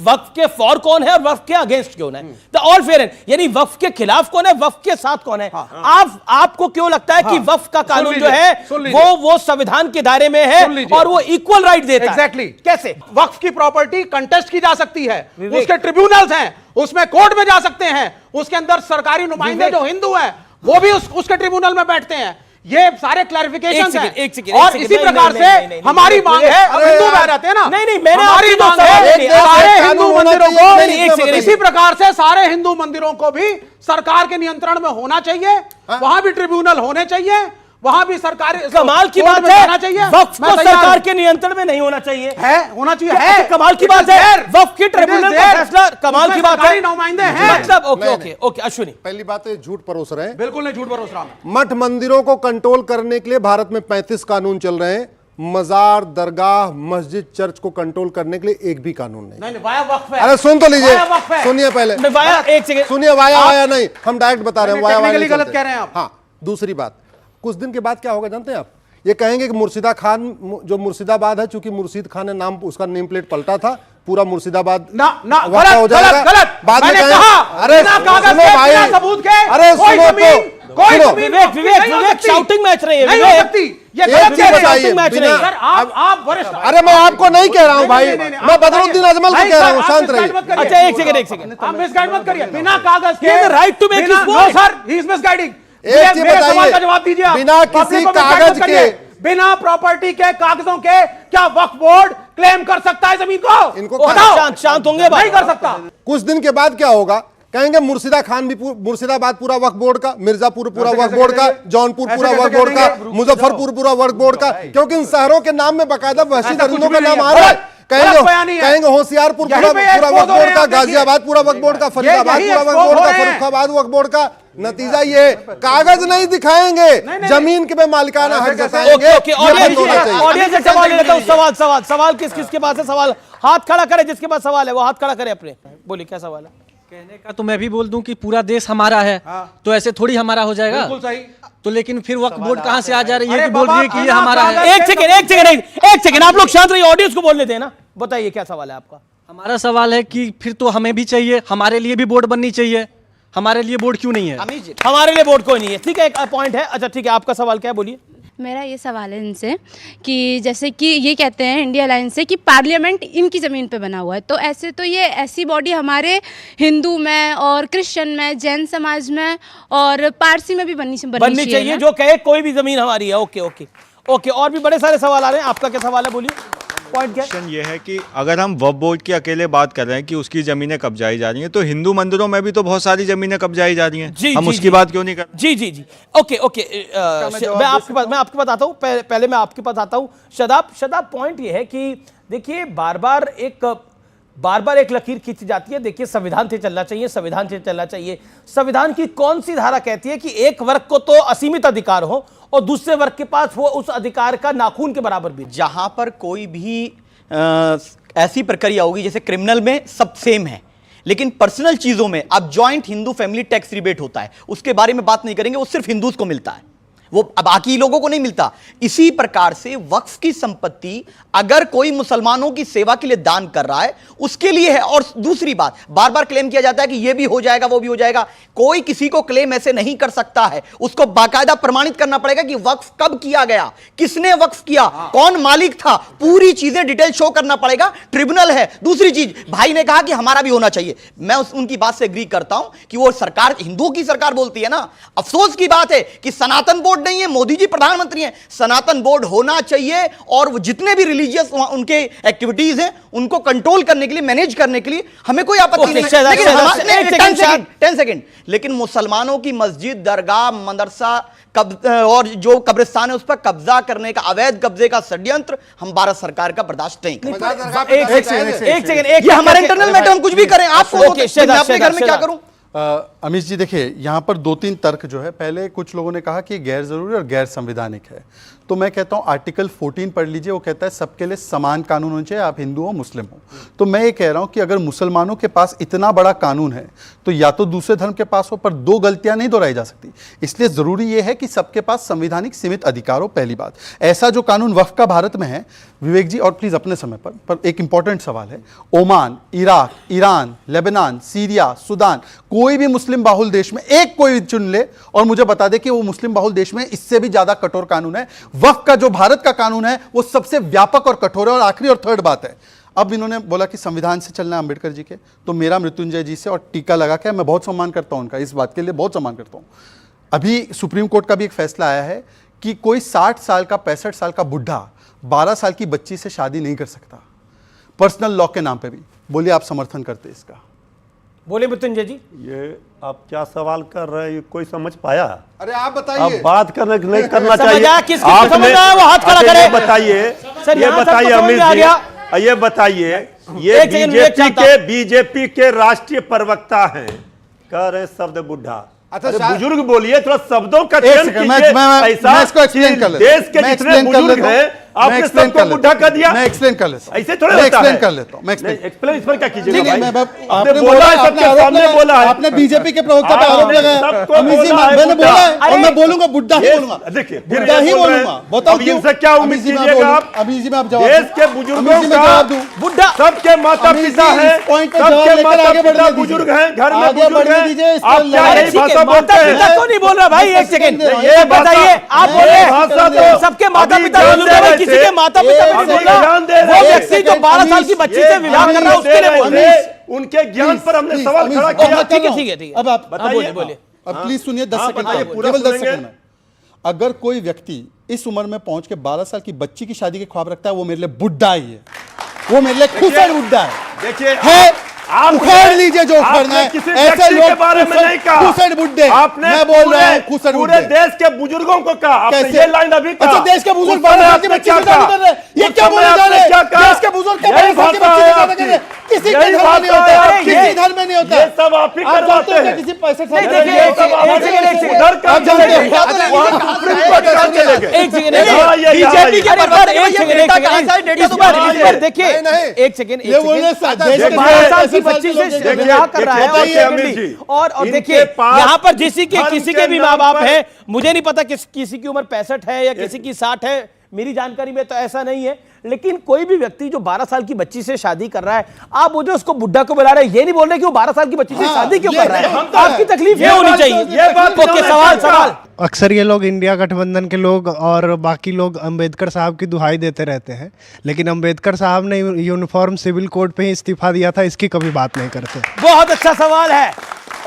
वक्फ के फॉर कौन है और वक्फ के अगेंस्ट कौन है? द ऑल फेयर, यानी वक्फ के खिलाफ कौन है, वक्फ के साथ कौन है? आपको क्यों लगता है कि वक्फ का कानून जो है वो संविधान के दायरे में है और वो इक्वल राइट देता है? एग्जैक्टली। कैसे? वक्फ की प्रॉपर्टी कंटेस्ट की जा सकती है, उसके ट्रिब्यूनल्स हैं, उसमें कोर्ट में जा सकते हैं, उसके अंदर सरकारी नुमाइंदे जो हिंदू हैं वो भी उसके ट्रिब्यूनल में बैठते हैं। ये सारे क्लैरिफिकेशन हैं। और इसी प्रकार से हमारी मांग है, हिंदू बह जाते हैं ना, नहीं मैंने हमारी मांग है सारे हिंदू मंदिरों को, इसी प्रकार से सारे हिंदू मंदिरों को भी सरकार के नियंत्रण में होना चाहिए, वहां भी ट्रिब्यूनल होने चाहिए, वहां भी सरकारी। कमाल की बात है, वक्फ को सरकार के नियंत्रण में नहीं होना चाहिए, होना चाहिए, है कमाल की बात है। वक्फ की ट्रिब्यूनल का फैसला कमाल की बात है, नुमाइंदे हैं। मतलब ओके अश्विनी, पहली बात है झूठ परोस रहे हैं। बिल्कुल नहीं झूठ परोस रहा। मठ मंदिरों को कंट्रोल करने के लिए भारत में 35 कानून चल रहे हैं। मजार, दरगाह, मस्जिद, चर्च को कंट्रोल करने के लिए एक भी कानून नहीं। नहीं, वाया वक्फ है। अरे सुन तो लीजिए, वाया वक्फ है। सुनिए पहले, वाया एक सेकंड सुनिए, वाया नहीं, हम डायरेक्ट बता रहे हैं, वाया टेक्निकली गलत कह रहे हैं आप। हाँ, दूसरी बात, कुछ दिन के बाद क्या होगा जानते हैं आप? ये कहेंगे कि मुर्शिदा खान, जो मुर्शिदाबाद है, चूंकि मुर्शिद खान ने नाम, उसका नेम प्लेट पलटा था, पूरा मुर्शिदाबाद ना वाक़ा हो जाएगा। गलत। बाद में मैंने कहेंगे, कहा, अरे बिना कागज सुनो के, भाई, बिना सबूत के, अरे कोई सुनो जमीन, तो, कोई सुनो। जमीन विवेक वक्फ विवेक नहीं हो विवेक सकती। शाउटिंग मैच रही है नहीं हो विवेक। सकती। ये एक गलत चीज कह रहे हैं। बताइए, शाउटिंग मैच बिना- नहीं। सर, आप वरिष्ठ। अरे मैं आपको नहीं कह रहा हूं भाई, नहीं, नहीं, नहीं, मैं आप बदरुद्दीन बताइए। अजमल को नहीं, कह रहा सर, हूं, आप शांत मिसगाइड मत रहिए। करिए। अच्छा एक सेकंड आप मिसगाइड मत करिए, बिना कागज के। He has the right to make his no point. Sir, he is misguiding. एक चीज मेरे सवाल बताइए, का जवाब दीजिए आप। बिना पब्लिक किसी को मिसगाइड कागज मत करिए। के- बिना प्रॉपर्टी के कागजों के क्या वक्फ बोर्ड क्लेम कर सकता है जमीन को? इनको बताओ। शांत होंगे नहीं कर सकता। कुछ दिन के बाद क्या होगा? कहेंगे मुर्शिदाबाद पूरा वक्फ बोर्ड का, मिर्जापुर पूरा ऐसे वक्फ कैसे बोर्ड का, कहेंगे? जौनपुर ऐसे पूरा कैसे वक्फ बोर्ड का, कहेंगे? मुजफ्फरपुर पूरा वक्फ बोर्ड का, क्योंकि इन शहरों के नाम में बाकायदा वहशी ऐसा दरिंदों कुछ का भी नाम नहीं आ है। रहा है। गलत बयानी है। कहेंगे होशियारपुर यहीं पूरा पे पूरा expose वक्फ हो बोर्ड रहे का, हैं, देखिए। गाजियाबाद पूरा वक्फ बोर्ड का, फरीदाबाद यही पूरा वक्फ expose बोर्ड हो का, रहे हैं। फर्रुखाबाद वक्फ बोर्ड का। नतीजा ये कागज नहीं दिखाएंगे, जमीन के में मालिकाना हक जताएंगे। ओके ये बंद होना चाहिए। ऑडियंस से सवाल ले लेता हूं। सवाल किसके पास है? सवाल हाथ खड़ा करे, जिसके पास सवाल है वो हाथ खड़ा करे अपने। बोलिए क्या सवाल है? कहने का तो मैं भी बोल दूं कि पूरा देश हमारा है, तो ऐसे थोड़ी हमारा हो जाएगा। बिल्कुल सही। तो लेकिन फिर वक्फ बोर्ड कहां से आ जा रही है अरे कि बोल रही है कि ये बाबा, हमारा बिना है? एक सेकंड आप लोग शांत रहिए, ऑडियंस को बोलने देना। बताइए क्या सवाल है आपका? हमारा सवाल है कि फिर तो हमें भी चाहिए, हमारे लिए भी बोर्ड बननी चाहिए। हमारे लिए बोर्ड क्यों नहीं है? हमारे लिए बोर्ड कोई नहीं है। ठीक है, एक पॉइंट है। अच्छा ठीक है, आपका सवाल क्या है? बोलिए। मेरा ये सवाल है इनसे कि जैसे कि ये कहते हैं इंडिया अलायंस से कि पार्लियामेंट इनकी ज़मीन पे बना हुआ है, तो ऐसे तो ये ऐसी बॉडी हमारे हिंदू में और क्रिश्चियन में, जैन समाज में और पारसी में भी बननी चाहिए ना? जो कहे कोई भी ज़मीन हमारी है। ओके और भी बड़े सारे सवाल आ रहे हैं। आपका क्या सवाल है? बोलिए। पॉइंट क्या? क्वेश्चन ये है कि अगर हम वक्फ बोर्ड की अकेले बात कर रहे हैं कि उसकी जमीनें कब्जाई जा रही हैं, तो हिंदू मंदिरों में भी तो बहुत सारी जमीनें कब्जाई जा रही हैं। हम उसकी बात क्यों नहीं कर? जी। ओके मैं आपके पास आता हूँ। पहले मैं आपके पास आता हूँ। शदाब पॉइंट ये है कि देखिए बार बार एक लकीर खींची जाती है। देखिए संविधान से चलना चाहिए। संविधान की कौन सी धारा कहती है कि एक वर्ग को तो असीमित अधिकार हो और दूसरे वर्ग के पास वो उस अधिकार का नाखून के बराबर भी? जहां पर कोई भी ऐसी प्रक्रिया होगी, जैसे क्रिमिनल में सब सेम है, लेकिन पर्सनल चीजों में अब joint Hindu family tax rebate होता है, उसके बारे में बात नहीं करेंगे। वो सिर्फ हिंदूज को मिलता है, वो बाकी लोगों को नहीं मिलता। इसी प्रकार से वक्फ की संपत्ति अगर कोई मुसलमानों की सेवा के लिए दान कर रहा है उसके लिए है। और दूसरी बात, बार बार क्लेम किया जाता है कि ये भी हो जाएगा, वो भी हो जाएगा। कोई किसी को क्लेम ऐसे नहीं कर सकता है, उसको बाकायदा प्रमाणित करना पड़ेगा कि वक्फ कब किया गया, किसने वक्फ किया, कौन मालिक था, पूरी चीजें डिटेल शो करना पड़ेगा। ट्रिब्यूनल है। दूसरी चीज, भाई ने कहा कि हमारा भी होना चाहिए, मैं उनकी बात से एग्री करता हूं कि वो सरकार, हिंदुओं की सरकार बोलती है ना। अफसोस की बात है कि सनातन बोर्ड नहीं है, मोदी जी प्रधानमंत्री हैं। सनातन बोर्ड होना चाहिए और वो जितने भी रिलीजियस उनके एक्टिविटीज हैं उनको कंट्रोल करने के लिए, मैनेज करने के लिए हमें कोई आपत्ति नहीं है। लेकिन 10 सेकंड, लेकिन मुसलमानों की मस्जिद, दरगाह, मदरसा और जो कब्रिस्तान है उस पर कब्जा करने का, अवैध कब्जे का षड्यंत्र हम भारत सरकार का बर्दाश्त नहीं करेंगे। एक सेकंड, ये हमारा इंटरनल मैटर, हम कुछ भी करें। आपको मैं अपने घर में क्या करूं? अमीश जी देखिए, यहाँ पर 2-3 तर्क जो है, पहले कुछ लोगों ने कहा कि गैर जरूरी और गैर संवैधानिक है, तो मैं कहता हूँ आर्टिकल 14 पढ़ लीजिए, वो कहता है सबके लिए समान कानून होने चाहिए, आप हिंदू हो मुस्लिम हो। तो मैं ये कह रहा हूँ कि अगर मुसलमानों के पास इतना बड़ा कानून है तो या तो दूसरे धर्म के पास हो, पर दो गलतियां नहीं दोहराई जा सकती। इसलिए जरूरी ये है कि सबके पास संवैधानिक सीमित अधिकार हो। पहली बात, ऐसा जो कानून वक्फ का भारत में है, विवेक जी और प्लीज अपने समय पर एक इंपॉर्टेंट सवाल है, Oman, Iraq, Iran, Lebanon, Syria, Sudan, कोई भी मुस्लिम बाहुल देश में एक कोई चुन ले और मुझे बता दे कि वो मुस्लिम बाहुल देश में इससे भी ज्यादा कठोर कानून है। वक्फ का जो भारत का कानून है वो सबसे व्यापक और कठोर है। और आखिरी और थर्ड बात है, अब इन्होंने बोला कि संविधान से चलना है अम्बेडकर जी के, तो मेरा मृत्युंजय जी से और टीका लगा के, मैं बहुत सम्मान करता हूं उनका, इस बात के लिए बहुत सम्मान करता हूं। अभी सुप्रीम कोर्ट का भी एक फैसला आया है कि कोई 60 साल का, 65 साल का बुढ़ा 12 साल की बच्ची से शादी नहीं कर सकता, पर्सनल लॉ के नाम पे भी। बोलिए आप समर्थन करते इसका? बोले मृत्युंजय जी। ये आप क्या सवाल कर रहे हैं, कोई समझ पाया? अरे आप बताइए। आप बात करने नहीं करना चाहिए। आपने वो हाथ खड़ा करे। बताइए, ये बताइए अमित जी, ये बताइए, ये बीजेपी के राष्ट्रीय प्रवक्ता हैं, कह रहे शब्द बुढ़ा। अच्छा बुजुर्ग बोलिए, थोड़ा शब्दों का चयन कीजिए। ऐसा देश के जितने बुजुर्ग हैं आपने सबको बुढ़ा कर दिया। मैं एक्सप्लेन कर लेता हूं, ऐसे थोड़ा मैं होता एक्सप्लेन है। कर लेता हूं, मैं एक्सप्लेन इस पर क्या कीजिएगा नहीं, भाई? आपने बोला है, आपने सबके आरोप सामने लगाया, बोला है। आपने बीजेपी के प्रवक्ता पे आरोप लगाया, अमीर जी मैंने बोला है और मैं बोलूंगा बुड्ढा ही बोलूंगा, देखिए बुड्ढा ही बोलूंगा। बताओ क्यों? इनसे क्या उम्मीद कीजिएगा आप? अमीर जी मैं आप जवाब देश के बुजुर्गों का जवाब दूं, बुड्ढा सबके माता पिता हैं, सबके माता पिता बुजुर्ग हैं, घर में बुजुर्ग हैं, आप क्या यही भाषा बोलते हैं? क्यों नहीं बोल रहा भाई? एक सेकंड ये बताइए, आप बोले भाषा तो सबके माता पिता बुजुर्ग हैं, भाई किसी के माता पिता नहीं बोल रहा। वो व्यक्ति जो 12 साल की बच्ची से विवाह कर रहा है उसके लिए बोल रहे हैं। उनके ज्ञान पर हमने सवाल खड़ा किया। ठीक है ठीक है ठीक है, अब आप बताइए, बोलिए। अब प्लीज सुनिए 10 सेकंड, बताइए, पूरा केवल 10 सुनेंगे। सेकंड में। अगर कोई व्यक्ति इस उम्र में पहुंच के 12 साल की बच्ची की शादी के ख्वाब रखता है, वो मेरे लिए बुड्ढा ही है, वो मेरे लिए खुसड़ बुड्ढा है। देखिए आप उखाड़ लीजिए जो उखाड़ना है, ऐसे लोग के बारे में नहीं कहा, खुसड़ बुड्ढे। आपने मैं बोल रहा हूं खुसड़ पूरे बुड्ढे। देश के बुजुर्गों को कहा, आपने कैसे? ये लाइन अभी कहा। अच्छा, देश के बुजुर्ग उस 12 समय साल की आपने बच्ची क्या से शादी कहा? कर रहे हैं, ये उस क्या समय बोले जा आपने रहे हैं? क्या कहा? देश के बुजुर्ग क्या यही 12 साल की भाषा बच्ची है से शादी आपकी। कर रहे हैं? किसी यही के घर में नहीं भाषा होता है है, आपकी। किसी घर में नहीं होता ये है। सब आप ही आप करवाते जानते हो हैं। कि किसी पैसे से नहीं, शादी देखिए, नहीं एक होता। सेकंड, आप एक जानते सेकंड, हो। उधर काम आप जानते हो। चलेगा। वहाँ सुप्रीम कोर्ट काम चलेगा। एक सेकंड, हाँ, ये बीजेपी के यहाँ पर एक सेकंड, एक सेकंड, इस पर देखिए, नहीं, एक सेकंड, ये बोल रहे हैं, देश के 12 साल की देखिए, बच्ची से देखिए, विवाह कर रहा है देखिए, अमीर जी, और इनके देखिए पास यहाँ पर किसी धर्म के के भी नाम माँ बाप पर- है, मुझे नहीं पता किसी की उम्र 65 है या किसी की 60 है, मेरी जानकारी में तो ऐसा नहीं है, लेकिन कोई भी व्यक्ति जो 12 साल की बच्ची से शादी कर रहा है, आप वो जो उसको बुढ़ा को बुला रहे हैं, ये नहीं बोल रहे कि वो 12 साल की बच्ची से शादी क्यों कर रहा है। आपकी तकलीफ ये होनी चाहिए। ये बात ओके, सवाल अक्सर ये लोग इंडिया गठबंधन के लोग और बाकी लोग अंबेडकर साहब की दुहाई देते रहते हैं, लेकिन अंबेडकर साहब ने यूनिफॉर्म सिविल कोड पे ही इस्तीफा दिया था, इसकी कभी बात नहीं करते। बहुत अच्छा सवाल है।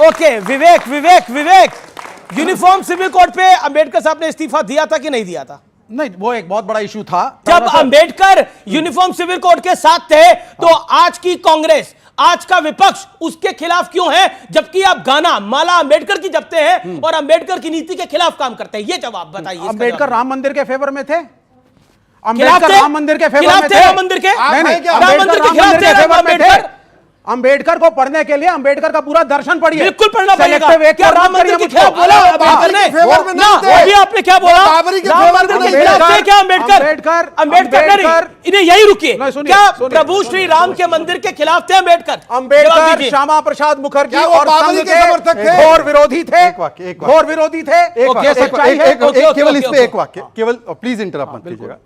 ओके, विवेक विवेक विवेक, यूनिफॉर्म सिविल कोड पे अंबेडकर साहब ने इस्तीफा दिया था कि नहीं दिया था? नहीं, वो एक बहुत बड़ा इशू था। जब अंबेडकर यूनिफॉर्म सिविल कोड के साथ थे तो आज की कांग्रेस, आज का विपक्ष उसके खिलाफ क्यों है, जबकि आप गाना माला अंबेडकर की जपते हैं और अंबेडकर की नीति के खिलाफ काम करते हैं? ये जवाब बताइए। अंबेडकर राम मंदिर के फेवर में थे, खिलाफ अंबेडकर थे? राम मंदिर के फेवर खिलाफ में थे थे। राम मंदिर के? नहीं, नहीं, राम मंदिर के खिलाफ थे फेवर में थे। अंबेडकर? अंबेडकर को पढ़ने के लिए अंबेडकर का पूरा दर्शन पढ़िए। बिल्कुल पढ़ना पड़ेगा। Selective एक क्या पर राम मत मंदिर करिए के खिलाफ मुझको। बोला अंबेडकर ने? फेवर में ना, नहीं थे। वो भी आपने क्या बोला? बाबरी के राम फेवर मंदिर में के नहीं खिलाफ थे। थे क्या अंबेडकर? अंबेडकर नहीं, इन्हें यही रुकिए। नहीं, सुनिए, क्या सुनिए, प्रभु श्री राम के मंदिर के खिलाफ थे अंबेडकर? जवाब अंबेडकर दीजिए। श्यामा प्रसाद मुखर्जी क्या वो और बाबरी संघ के समर्थक थे? घोर विरोधी थे, एक वाक्य। घोर विरोधी थे। ये सच्चाई है। केवल इस पे एक वाक्य, केवल प्लीज इंटरप्ट मत कीजिएगा।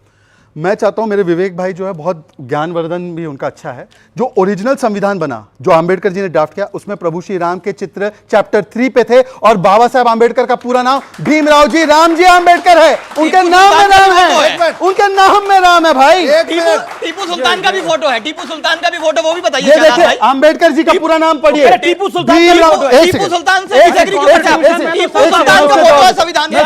मैं चाहता हूं मेरे विवेक भाई जो है बहुत ज्ञानवर्धन भी उनका अच्छा है, जो ओरिजिनल संविधान बना जो अंबेडकर जी ने ड्राफ्ट किया उसमें प्रभु श्री राम के चित्र चैप्टर 3 पे थे और बाबा साहब अंबेडकर का पूरा नाम भीमराव जी राम जी अंबेडकर है, उनके नाम में राम है, उनके नाम में राम है भाई। टीपू सुल्तान का भी फोटो है, टीपू सुल्तान का भी फोटो, वो भी बताइए। ये देखिए अंबेडकर जी का पूरा नाम पढ़िए। टीपू सुल्तान का फोटो है, टीपू सुल्तान से डिसएग्री क्यों करते हैं? टीपू सुल्तान का फोटो है संविधान में,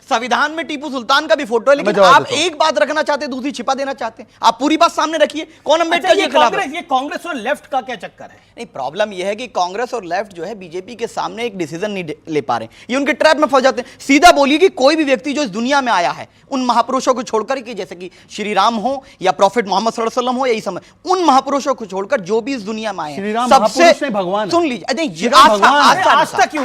संविधान में टीपू सुल्तान का भी फोटो है, लेकिन आप एक बात रखना चाहते हैं, दूसरी छिपा देना चाहते हैं। आप पूरी बात सामने रखिए। कौन अंबेडकर के खिलाफ है? ये कांग्रेस और लेफ्ट का क्या चक्कर है? नहीं, प्रॉब्लम यह है कि कांग्रेस और लेफ्ट जो है बीजेपी के सामने एक डिसीजन नहीं ले पा रहे, ये उनके ट्रैप में फंस जाते हैं। सीधा बोलिए कि कोई भी व्यक्ति जो इस दुनिया में आया है उन महापुरुषों को छोड़कर, कि जैसे कि श्री राम हो या प्रॉफिट मोहम्मद सल्लल्लाहु अलैहि वसल्लम हो, या समय उन महापुरुषों को छोड़कर जो भी इस दुनिया में आए हैं सबसे भगवान सुन लीजिए, नहीं आस्था क्यों?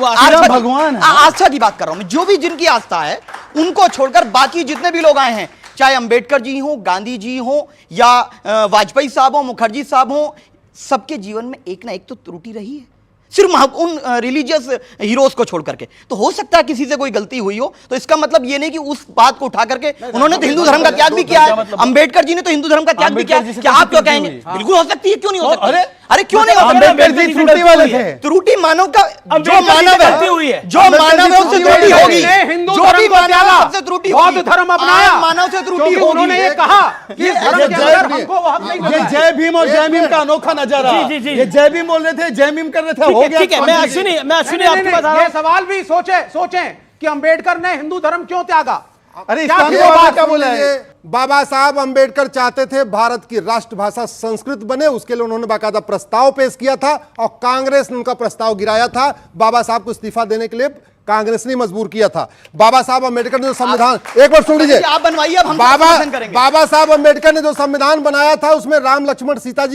भगवान आस्था की बात कर रहा हूं मैं। जो भी जिनकी आस्था है उनको छोड़कर बाकी जितने भी लोग आए हैं, चाहे अंबेडकर जी हो, गांधी जी हो या वाजपेयी साहब हो, मुखर्जी साहब हो, सबके जीवन में एक ना एक तो त्रुटि रही है, सिर्फ उन रिलीजियस हीरोज को छोड़ करके। तो हो सकता है किसी से कोई गलती हुई हो, तो इसका मतलब ये नहीं कि उस बात को उठा करके उन्होंने तो हिंदू धर्म का त्याग भी किया है, अंबेडकर जी ने तो हिंदू धर्म का त्याग भी किया है। क्या आप क्यों कहेंगे? बिल्कुल हो सकती है, क्यों नहीं हो सकती? अरे क्यों नहीं हो सकती? अंबेडकर जी त्रुटि वाले थे। त्रुटि मानव का, जो मानव है, जो मानव है उससे त्रुटि होगी। हिंदू जो धर्म भी को मानव त्यागा, है उससे त्रुटि होगी। बौद्ध धर्म अपनाया, मानव से त्रुटि क्योंकि होगी। उन्होंने ये कहा कि इस धर्म के अंदर हमको वो हक नहीं ये मिलता है। जय भीम और जय भीम का अनोखा नजारा। ये जय भीम बोल रहे थे, जय भीम कर रहे थे, हो गया। ठीक है, मैं अश्विनी आपके पास आ रहा ये सवाल भी सोचें कि अंबेडकर ने हिंदू धर्म क्यों त्यागा? अरे क्या बोला है? बाबा साहब अंबेडकर चाहते थे भारत की राष्ट्रभाषा संस्कृत बने, उसके लिए उन्होंने बाकायदा प्रस्ताव पेश किया था और कांग्रेस ने उनका प्रस्ताव गिराया था। बाबा साहब को इस्तीफा देने के लिए कांग्रेस ने मजबूर किया था। बाबा साहब अम्बेडकर ने जो संविधान, एक बार सुन लीजिए, आप बनवाइए, अब हम करेंगे। बाबा साहब अम्बेडकर ने जो संविधान बनाया था उसमें राम लक्ष्मण सीता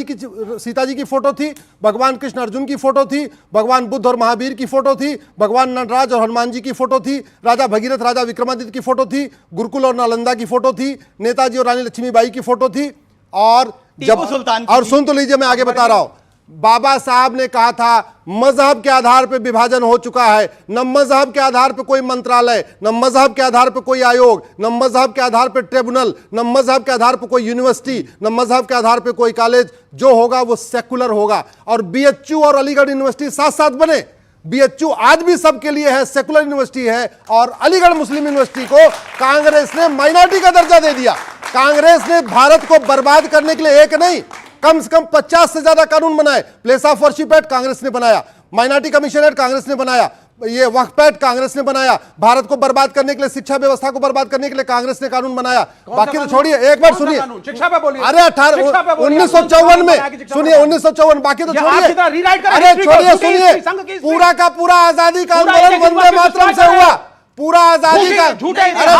जी की फोटो थी, भगवान कृष्ण अर्जुन की फोटो थी, भगवान बुद्ध और महावीर की फोटो थी, भगवान नटराज और हनुमान जी की फोटो थी, राजा भगीरथ राजा विक्रमादित्य की फोटो थी, गुरुकुल और नालंदा की फोटो थी, नेताजी और रानी लक्ष्मीबाई की फोटो थी। और जब सुल्तान और सुन तो लीजिए, मैं आगे बता रहा हूं, बाबा साहब ने कहा था मजहब के आधार पर विभाजन हो चुका है, न मजहब के आधार पर कोई मंत्रालय, न मजहब के आधार पर कोई आयोग, न मजहब के आधार पर ट्रिब्यूनल, न मजहब के आधार पर कोई यूनिवर्सिटी, न मजहब के आधार पर कोई कॉलेज, जो होगा वो सेकुलर होगा। और बीएचयू और अलीगढ़ यूनिवर्सिटी साथ साथ बने। बीएचयू आज भी सबके लिए है, सेकुलर यूनिवर्सिटी है, और अलीगढ़ मुस्लिम यूनिवर्सिटी को कांग्रेस ने माइनॉरिटी का दर्जा दे दिया। कांग्रेस ने भारत को बर्बाद करने के लिए एक नहीं, कम से कम 50 से ज्यादा कानून बनाए। Place of worship act Congress ने बनाया, माइनॉरिटी कमीशन एक्ट कांग्रेस ने बनाया, ये वक्फ एक्ट कांग्रेस ने बनाया, भारत को बर्बाद करने के लिए, शिक्षा व्यवस्था को बर्बाद करने के लिए कांग्रेस ने कानून बनाया। बाकी तो छोड़िए, एक बार सुनिए, शिक्षा पे बोलिए। अरे 1954 में सुनिए, 1954, बाकी तो छोड़िए, अरे छोड़िए, सुनिए, पूरा का पूरा आजादी का आंदोलन वंदे मातरम से हुआ, पूरा आजादी का, अरे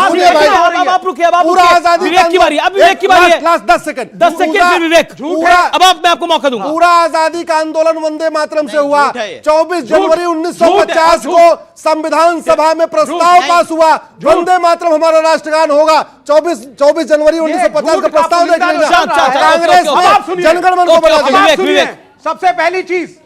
सुनिए भाई, आप रुकिए, पूरा आजादी विवेक की बारी, अब विवेक की बारी है, लास्ट 10 सेकंड, 10 सेकंड फिर विवेक, अब मैं आपको मौका दूंगा। पूरा आजादी का आंदोलन वंदे मातरम से हुआ। 24 जनवरी 1950 को संविधान सभा में प्रस्ताव पास हुआ, वंदे मातरम हमारा राष्ट्रगान होगा। 24 जनवरी 1950 का प्रस्ताव देख लीजिए, कांग्रेस ने जनगण मन को बना दिया। सबसे पहली चीज,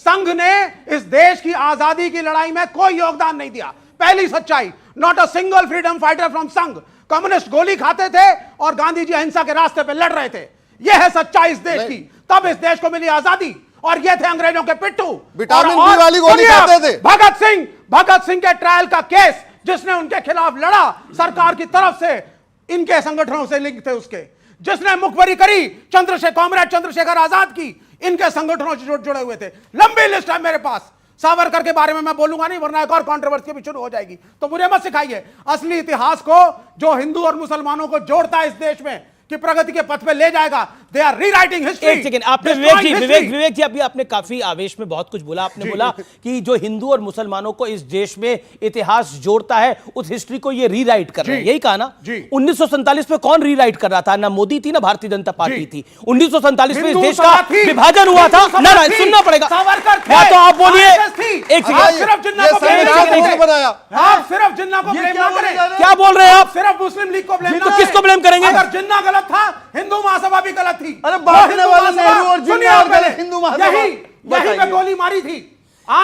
संघ ने इस देश की आजादी की लड़ाई में कोई योगदान नहीं दिया। पहली सच्चाई, not a single freedom fighter from संघ। कम्युनिस्ट गोली खाते थे और गांधी जी अहिंसा के रास्ते पे लड़ रहे थे। यह है सच्चाई इस देश की। तब इस देश को मिली आजादी, और ये थे अंग्रेजों के पिट्ठू। विटामिन बी वाली गोली खाते थे। भगत सिंह के ट्रायल का केस, जिसने उनके खिलाफ लड़ा, सरकार की तरफ से, इनके संगठनों से लिंक थे उसके, जिसने मुखबरी करी कॉमरेड चंद्रशेखर आजाद की, इनके संगठनों से जुड़े हुए थे। लंबी लिस्ट है मेरे पास। सावरकर के बारे में मैं बोलूंगा नहीं, वरना एक और कंट्रोवर्सी भी शुरू हो जाएगी। तो मुझे मत सिखाइए असली इतिहास को, जो हिंदू और मुसलमानों को जोड़ता है इस देश में, कि प्रगति के पथ पे ले जाएगा। They are rewriting history. एक सेकंड, आपने विवेक जी अभी आपने काफी आवेश में बहुत कुछ बोला। आपने बोला कि जो हिंदू और मुसलमानों को इस देश में इतिहास जोड़ता है, उस हिस्ट्री को ये रीराइट कर रहे हैं, यही कहा ना? 1947 में कौन रीराइट कर रहा था? ना मोदी थी, ना भारतीय जनता पार्टी थी। 1947 में इस देश का विभाजन हुआ था ना, सुनना पड़ेगा। या तो आप बोलिए, एक सिर्फ जिन्ना को ब्लेम ना करें। क्या बोल रहे हैं आप? सिर्फ मुस्लिम लीग को ब्लेम, तो किसको ब्लेम करेंगे? अगर जिन्ना गलत था, हिंदू महासभा भी गलत थी। अरे बांटने वाले नेहरू और जिन्ना और गलत, हिंदू महासभा यही पे गोली मारी थी।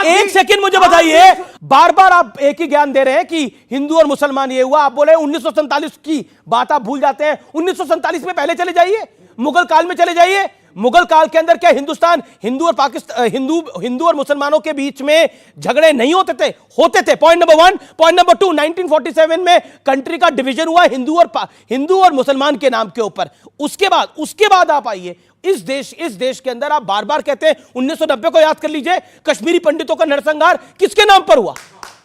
एक सेकंड मुझे बताइए, बार बार आप एक ही ज्ञान दे रहे हैं कि हिंदू और मुसलमान ये हुआ। आप बोले 1947 की बात आप भूल जाते हैं। 1947 में पहले चले जाइए, मुगल काल में चले जाइए। मुगल काल के अंदर क्या हिंदुस्तान, हिंदू और पाकिस्तान, हिंदू और मुसलमानों के बीच में झगड़े नहीं होते थे? होते थे। Point number 1। पॉइंट नंबर 2, 1947 में कंट्री का डिवीजन हुआ हिंदू और मुसलमान के नाम के ऊपर। उसके बाद आप आइए, इस देश के अंदर आप बार बार कहते हैं, 1990 को याद कर लीजिए, कश्मीरी पंडितों का नरसंहार किसके नाम पर हुआ?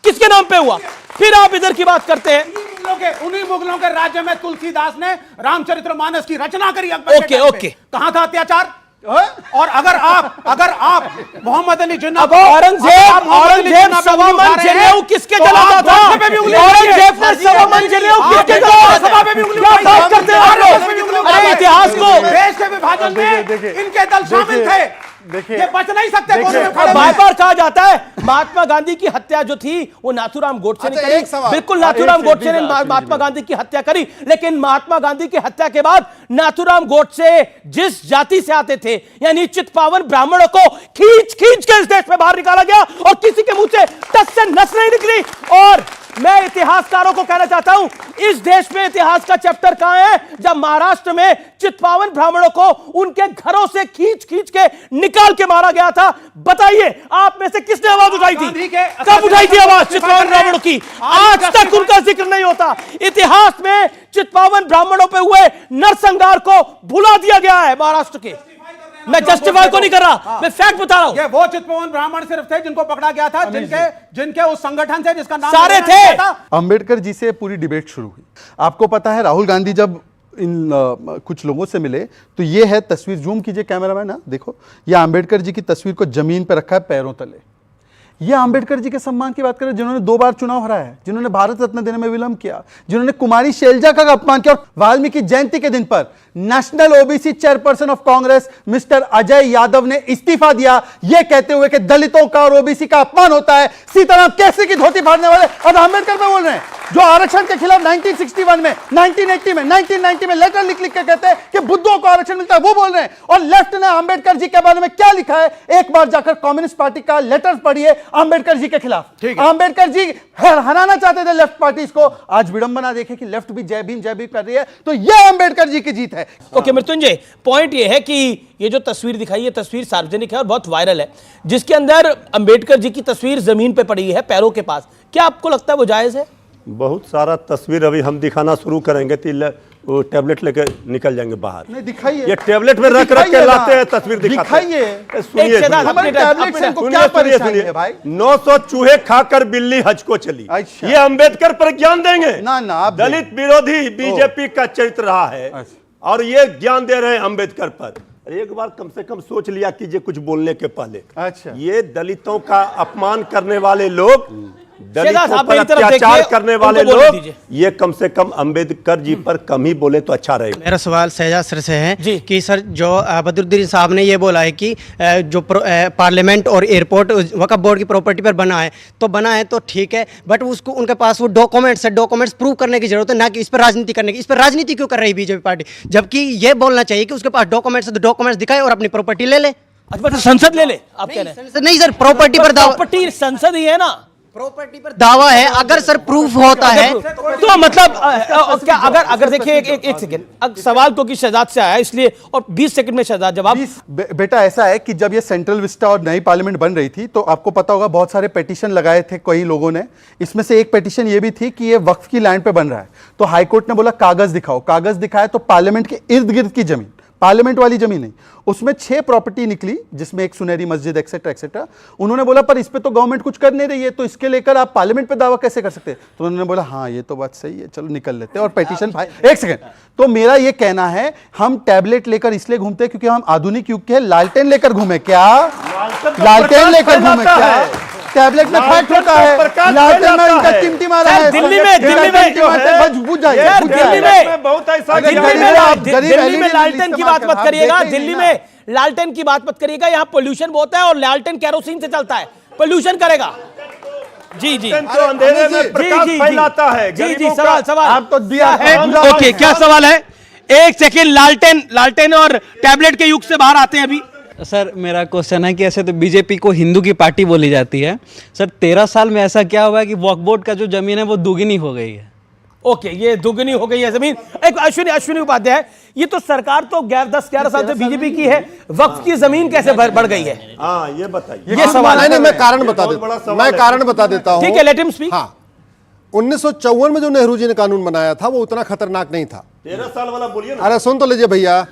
किसके नाम पे हुआ? फिर आप इधर की बात करते हैं। उन्हीं मुगलों के राज्य में तुलसीदास ने रामचरितमानस की रचना करी। ओके, कहां था अत्याचार? और अगर आप मोहम्मद अली जिन्ना, औरंगजेब सवा मन जनेऊ किसके जलाता था? औरंगजेब ने सवा मन जनेऊ किसके जलाता था? क्या बात करते हैं आप लोग? अरे इतिहास को, देश के विभाजन में इनके दल शामिल थे। ये बच नहीं सकते। बार बार कहा जाता है महात्मा गांधी की हत्या जो थी वो नाथूराम गोडसे ने करी। बिल्कुल, नाथूराम गोडसे ने महात्मा गांधी की हत्या करी, लेकिन महात्मा गांधी की हत्या के बाद नाथूराम गोडसे जिस जाति से आते थे, यानी चितपावन ब्राह्मणों को खींच के इस देश में बाहर निकाला गया, और किसी के मुंह से टस से नस नहीं निकली। और मैं इतिहासकारों को कहना चाहता हूं, इस देश में इतिहास का चैप्टर कहां है जब महाराष्ट्र में चितपावन ब्राह्मणों को उनके घरों से खींच के निकाल के मारा गया था? बताइए, आप में से किसने आवाज उठाई थी? कब उठाई थी आवाज चितपावन ब्राह्मणों की? आज तक उनका जिक्र नहीं होता। इतिहास में चितपावन ब्राह्मणों पे हुए नरसंहार को भुला दिया गया है महाराष्ट्र के। मैं जस्टिफाई को नहीं कर रहा, मैं फैक्ट बता रहा हूं। ये वो चितपावन ब्राह्मण सिर्फ थे जिनको पकड़ा गया था, जिनके उस संगठन से जिसका नाम सारे थे। अंबेडकर जी से पूरी डिबेट शुरू हुई। आपको पता है, राहुल गांधी जब इन कुछ लोगों से मिले, तो ये है तस्वीर, जूम कीजिए कैमरामैन, ना देखो, ये अंबेडकर जी की तस्वीर को जमीन पर रखा है पैरों तले। ये आंबेडकर जी के सम्मान की बात करें, जिन्होंने 2 बार चुनाव हराया है, जिन्होंने भारत रत्न देने में विलंब किया, जिन्होंने कुमारी शैलजा का अपमान किया, और वाल्मीकि जयंती के दिन पर national OBC chairperson of Congress mister Ajay Yadav ने इस्तीफा दिया, यह कहते हुए कि दलितों का और ओबीसी का अपमान होता है। सीताराम केसरी की धोती फाड़ने वाले अब आंबेडकर पे बोल रहे हैं, जो आरक्षण के खिलाफ 1961 में, 1980 में, 1990 में लेटर लिख लिख के कहते हैं कि बुद्धों को आरक्षण मिलता है, वो बोल रहे हैं। और लेफ्ट ने आंबेडकर जी के बारे में क्या लिखा है, एक बार जाकर कम्युनिस्ट पार्टी का लेटर पढ़िए आंबेडकर जी के खिलाफ। आंबेडकर जी हराना चाहते थे लेफ्ट पार्टीज को, आज विडंबना देखे कि लेफ्ट भी जय भीम कर रही है, तो यह आंबेडकर जी की जीत है। ओके मृत्युंजय, पॉइंट यह है कि ये जो तस्वीर दिखाई है, तस्वीर सार्वजनिक है और बहुत वायरल है, जिसके अंदर अंबेडकर जी की तस्वीर जमीन पे पड़ी है पैरों के पास, क्या आपको लगता है वो जायज है? बहुत सारा तस्वीर अभी हम दिखाना शुरू करेंगे तो वो टैबलेट लेके निकल जाएंगे बाहर। नहीं दिखाइए, ये टैबलेट में रख रख के लाते हैं, तस्वीर दिखाते हैं। दिखाइए, सुनिए, हमारे टैबलेट से इनको क्या परेशानी है भाई? 900 चूहे खाकर बिल्ली हज को चली, ये अंबेडकर पर ज्ञान देंगे? ना, दलित विरोधी बीजेपी का चरित्र रहा है और ये ज्ञान दे रहे हैं अंबेडकर पर। एक बार कम से कम सोच लिया कीजिए कुछ बोलने के पहले। अच्छा, ये दलितों का अपमान करने वाले लोग, दलितों पर मेरी तरफ अत्याचार देखिए, करने उनको वाले बोलने लोग, दीजिए। ये कम से कम अंबेडकर जी पर कम ही बोले तो अच्छा रहेगा। मेरा सवाल शहजाद सर से है कि सर जो बदरुद्दीन साहब ने ये बोला है कि जो पार्लियामेंट और एयरपोर्ट वक्फ बोर्ड की प्रॉपर्टी पर बना है तो ठीक है, बट उसको उनके पास वो डॉक्यूमेंट्स है, डॉक्यूमेंट्स प्रूव करने की जरूरत है, ना कि इस पर राजनीति करने की। इस पर राजनीति क्यों कर रही है बीजेपी पार्टी, जबकि ये बोलना चाहिए कि उसके पास डॉक्यूमेंट्स है तो डॉक्यूमेंट्स दिखाए और अपनी प्रॉपर्टी ले ले। अच्छा, संसद ले ले आप कह रहे हैं? नहीं सर, प्रॉपर्टी पर प्रॉपर्टी संसद ही है ना, प्रॉपर्टी पर दावा है, अगर सर प्रूफ होता है तो मतलब क्या अगर देखिए एक सेकंड, सवाल क्योंकि शहजाद से आया इसलिए, और 20 सेकंड में शहजाद जवाब। बेटा ऐसा है कि जब ये सेंट्रल विस्टा और नई पार्लियामेंट बन रही थी तो आपको पता होगा बहुत सारे पिटीशन लगाए थे कई लोगों ने। इसमें से एक पिटीशन ये भी थी कि ये वक्फ की लैंड पे बन रहा है, तो हाईकोर्ट ने बोला कागज दिखाओ। कागज दिखाया तो पार्लियामेंट के इर्द गिर्द की जमीन, पार्लियामेंट वाली जमीन नहीं, उसमें 6 प्रॉपर्टी निकली, जिसमें एक सुनहरी मस्जिद एक्सेट्रा एक्सेट्रा। उन्होंने बोला पर इस पे तो गवर्नमेंट कुछ कर नहीं रही है, तो इसके लेकर आप पार्लियामेंट पे दावा कैसे कर सकते हैं? तो उन्होंने बोला हाँ ये तो बात सही है, चलो निकल लेते हैं और पिटीशन भाई। एक सेकंड, तो मेरा ये कहना है हम टैबलेट लेकर इसलिए घूमते हैं क्योंकि हम आधुनिक युग के लालटेन लेकर घूमे क्या? लालटेन लेकर घूमे क्या? टैबलेट में फैक्ट होता है, लालटेन में इनका टिमटिमा रहा है। दिल्ली में बुझ जाइए, बहुत ऐसा दिल्ली में लालटेन की बात मत करिएगा, दिल्ली में लालटेन की बात मत करिएगा, यहाँ पोल्यूशन बहुत है और लालटेन केरोसिन से चलता है, पोल्यूशन करेगा। जी तो अंधेरे में प्रकाश फैलाता है। जी सवाल आप तो दिया है। ओके, क्या सवाल है? एक सेकेंड, लालटेन और टैबलेट के युग से बाहर आते हैं अभी। सर मेरा क्वेश्चन है कि ऐसे तो बीजेपी को हिंदू की पार्टी बोली जाती है, सर 13 साल में ऐसा क्या हुआ है कि वक्फ बोर्ड का जो जमीन है वो दुगनी हो गई है? ओके, ये दुगनी हो गई है जमीन। एक अश्विनी उपाध्याय, ये तो सरकार तो 10-11 साल से बीजेपी की है, वक्फ की जमीन कैसे बढ़ गई है? हाँ ये बताइए। ये सवाल नहीं, मैं कारण बता देता हूं। ठीक है, लेट हिम स्पीक। हाँ, 1954 में जो नेहरू जी ने कानून बनाया था वो उतना खतरनाक नहीं था। 13 साल वाला बोलिए ना। अरे सुन तो लीजिए भैया,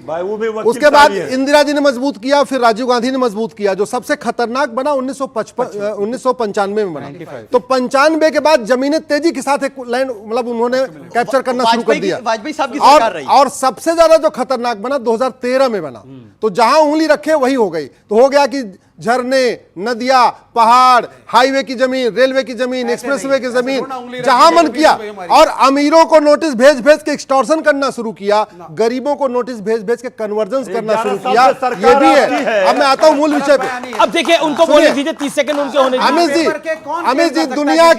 भाई वो भी उसके बाद इंदिरा जी ने मजबूत किया, फिर राजीव गांधी ने मजबूत किया। जो सबसे खतरनाक बना 1995 में बना। तो 95 के बाद जमीनें तेजी के साथ एक लैंड मतलब उन्होंने कैप्चर करना शुरू कर दिया। वाजपेयी साहब की सरकार रही। और सबसे ज्यादा जो खतरनाक बना 2013 में बना। तो जहां उंगली रखे वही हो गई। तो हो गया कि झरने, नदियां, पहाड़, हाईवे की जमीन, रेलवे की जमीन, एक्सप्रेसवे की जमीन, जहां मन किया। और अमीरों को नोटिस भेज के एक्सटॉर्शन करना शुरू किया, गरीबों को नोटिस भेज के कन्वर्जेंस करना शुरू किया। ये भी है। अब मैं आता हूं मूल विषय पे। अब देखिए, उनको बोलने दीजिए, 30 सेकंड उनके होने दीजिए। अमित जी, दुनिया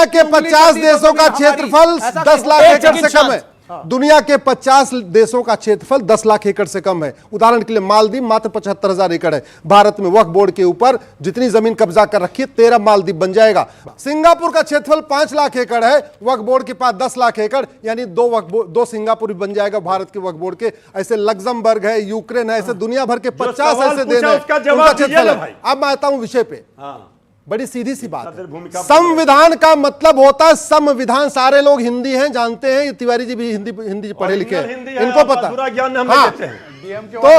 के 50 देशों का क्षेत्रफल 10 लाख एकड़ से कम है। दुनिया के 50 देशों का क्षेत्रफल 10 लाख एकड़ से कम है। उदाहरण के लिए मालदीव मात्र 75,000 एकड़ है। भारत में वक्फ बोर्ड के ऊपर जितनी जमीन कब्जा कर रखी है 13 मालदीव बन जाएगा। सिंगापुर का क्षेत्रफल 5 लाख एकड़ है, वक्फ बोर्ड के पास 10 लाख एकड़, यानी 2 सिंगापुर बन जाएगा भारत के वक्फ बोर्ड के। ऐसे लग्जमबर्ग है, यूक्रेन है, ऐसे दुनिया भर के 50 ऐसे देश है। अब मैं आता हूं विषय पे। बड़ी सीधी सी बात है। संविधान का मतलब होता है संविधान। सारे लोग हिंदी हैं, जानते हैं। तिवारी जी भी हिंदी पढ़े लिखे हैं, इनको पता। हाँ, तो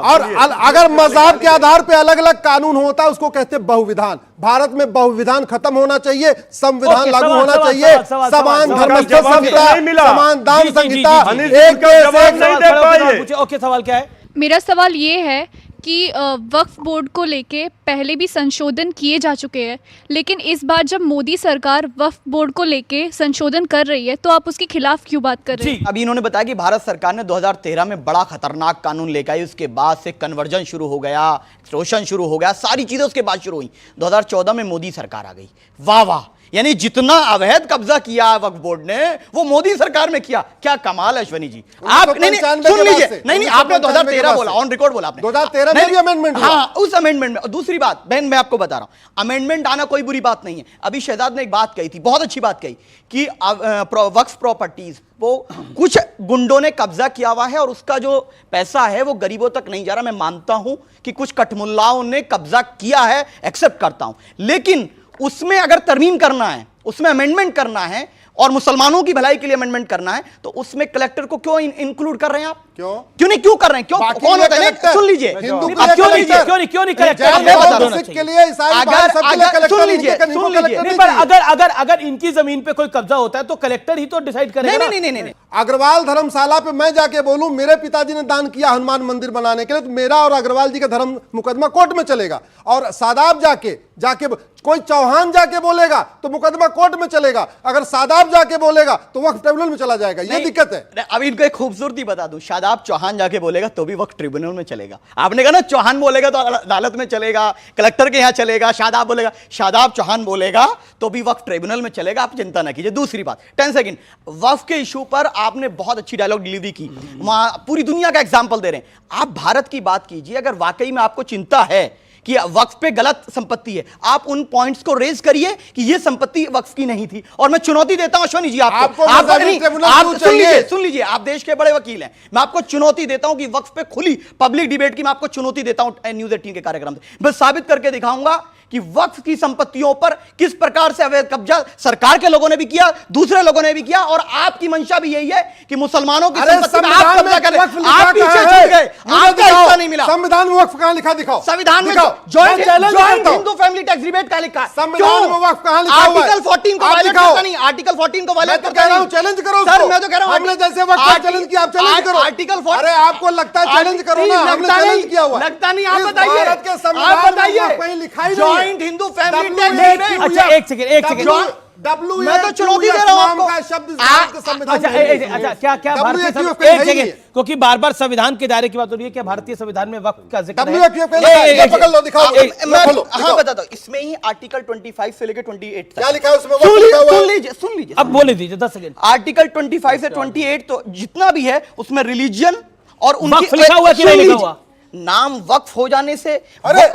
और अगर मजहब के आधार पे अलग अलग कानून होता है उसको कहते हैं बहुविधान। भारत में बहुविधान खत्म होना चाहिए, संविधान लागू होना चाहिए। समान धर्मस्थ संहिता, समान दान संहिता। ओके, सवाल क्या है? मेरा सवाल ये है कि वक्फ बोर्ड को लेके पहले भी संशोधन किए जा चुके हैं, लेकिन इस बार जब मोदी सरकार वक्फ बोर्ड को लेके संशोधन कर रही है तो आप उसके खिलाफ क्यों बात कर रहे हैं? अभी इन्होंने बताया कि भारत सरकार ने 2013 में बड़ा खतरनाक कानून लेकर आई, उसके बाद से कन्वर्जन शुरू हो गया, एक्सटॉर्शन शुरू हो गया, सारी चीजें उसके बाद शुरू हुई। 2014 में मोदी सरकार आ गई। वाह वाह, यानी जितना अवैध कब्जा किया वक्फ बोर्ड ने वो मोदी सरकार में किया। क्या कमाल है अश्वनी जी। आप नहीं सुन लीजिए, नहीं आपने 2013 बोला, ऑन रिकॉर्ड बोला आपने 2013 में भी अमेंडमेंट हुआ। हाँ, उस अमेंडमेंट में। दूसरी बात बहन, मैं आपको बता रहा हूं, अमेंडमेंट आना कोई बुरी बात नहीं है। अभी शहजाद ने एक बात कही थी, बहुत अच्छी बात कही कि वक्फ प्रॉपर्टीज वो कुछ गुंडों ने कब्जा किया हुआ है और उसका जो पैसा है वो गरीबों तक नहीं जा रहा। मैं मानता हूं कि कुछ कठमुल्लाओं ने कब्जा किया है, एक्सेप्ट करता हूं, लेकिन उसमें अगर तरमीम करना है, उसमें अमेंडमेंट करना है और मुसलमानों की भलाई के लिए अमेंडमेंट करना है, तो उसमें कलेक्टर को क्यों इंक्लूड कर रहे हैं आप? क्यों नहीं, क्यों कर रहे हैं? क्यों कौन होता है? सुन लीजिए, क्यों नहीं कलेक्टर? अगर इनकी जमीन पे कोई कब्जा होता है तो कलेक्टर ही तो डिसाइड करेगा। नहीं, अग्रवाल धर्मशाला पे मैं जाके बोलूं मेरे पिताजी ने दान किया हनुमान मंदिर बनाने के लिए, तो मेरा और अग्रवाल जी का धर्म मुकदमा कोर्ट में चलेगा। और सादाब जाके कोई चौहान जाके बोलेगा तो मुकदमा कोर्ट में चलेगा, अगर सादाब जाके बोलेगा तो वक्फ ट्रिब्यूनल में चला जाएगा। ये दिक्कत है। अभी इनको एक खूबसूरती बता दूं, शादाब चौहान जाके बोलेगा तो भी वक्फ ट्रिब्यूनल में चलेगा। आपने कहा ना चौहान बोलेगा तो अदालत में चलेगा, कलेक्टर के यहां चलेगा, शादाब बोलेगा, शादाब चौहान बोलेगा तो भी वक्फ ट्रिब्यूनल में चलेगा। आप चिंता ना कीजिए। दूसरी बात, 10 सेकंड, वक्फ के इशू पर आपने बहुत अच्छी डायलॉग डिलीवरी की, वहां पूरी दुनिया का एग्जाम्पल दे रहे हैं। आप भारत की बात कीजिए, अगर वाकई में आपको चिंता है कि वक्फ पे गलत संपत्ति है, आप उन पॉइंट्स को रेज करिए कि ये संपत्ति वक्फ की नहीं थी। और मैं चुनौती देता हूं अश्वनी जी आपको आप सुन लीजिए, आप देश के बड़े वकील हैं, मैं आपको चुनौती देता हूं कि वक्फ पे खुली पब्लिक डिबेट की मैं आपको चुनौती देता हूं न्यूज़ 18 के कार्यक्रम से। मैं साबित करके दिखाऊंगा कि वक्फ की संपत्तियों पर किस प्रकार से अवैध कब्जा सरकार के लोगों ने भी किया, दूसरे लोगों ने भी किया, और आपकी मंशा भी यही है कि मुसलमानों की संपत्ति में आप कब्जा करें। आप पीछे छूट गए, आपका हिस्सा नहीं मिला। संविधान में वक्फ कहां लिखा? दिखाओ संविधान में joint Hindu family tax rebate का लिखा है। संविधान में वक्फ कहां लिखा हुआ है? आर्टिकल 14 को वायलेट करता नहीं, आर्टिकल 14 को वायलेट करता नहीं। चैलेंज करो सर, मैं तो कह रहा हूं हमने जैसे वक्फ का चैलेंज किया, आप चैलेंज करो। आर्टिकल 14, अरे आपको लगता है चैलेंज करो ना, हमने चैलेंज किया हुआ। लगता नहीं, आप बताइए, भारत के संविधान में कहीं लिखा ही नहीं। जॉइंट हिंदू फैमिली अच्छा एक सेकंड मैं तो चुनौती दे रहा हूं आपको। अच्छा क्या भारतीय एक सेकंड, क्योंकि बार बार संविधान के दायरे की बात हो रही है, क्या भारतीय संविधान में वक्फ का जिक्र है? हाँ बताता हूं, इसमें ही आर्टिकल 25 से लेकर 28 तक क्या लिखा है उसमें? सुन लीजिए अब बोले दीजिए 10 सेकंड। आर्टिकल 25 से 28 तो जितना भी है उसमें रिलीजन और उनकी लिखा हुआ कि नहीं लिखा हुआ? नाम वक्फ हो जाने से ये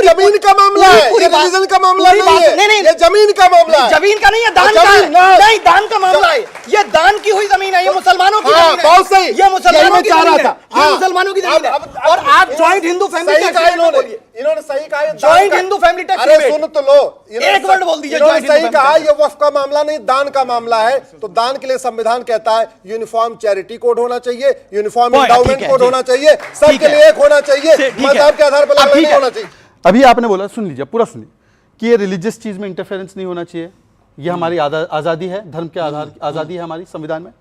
जमीन का मामला है, ये रिलीजन का मामला नहीं है, ये जमीन का मामला है। जमीन का नहीं है, दान का है। नहीं, दान का मामला है, ये दान की हुई जमीन है, ये मुसलमानों की जमीन है। बहुत सही, ये मुसलमानों की जमीन है, ये मुसलमानों की जमीन है। और आप जॉइंट हिंदू फैमिली टैक्स, इन्होंने सही कहा, जॉइंट हिंदू फैमिली टैक्स। अरे सुन तो लो, एक वर्ड बोल दीजिए। इन्होंने सही कहा, ये वक्फ का मामला नहीं, दान का मामला है। तो दान के लिए संविधान कहता है यूनिफॉर्म चैरिटी कोड होना चाहिए, यूनिफॉर्म एंडाउमेंट कोड होना चाहिए, सबके लिए एक होना चाहिए, मजहब के आधार पर नहीं होना चाहिए। अभी आपने बोला, सुन लीजिए, पूरा सुनिए, कि ये रिलीजियस चीज में इंटरफेरेंस नहीं होना चाहिए, ये हमारी आज़ादी है, धर्म के आधार आज़ादी है हमारी संविधान में।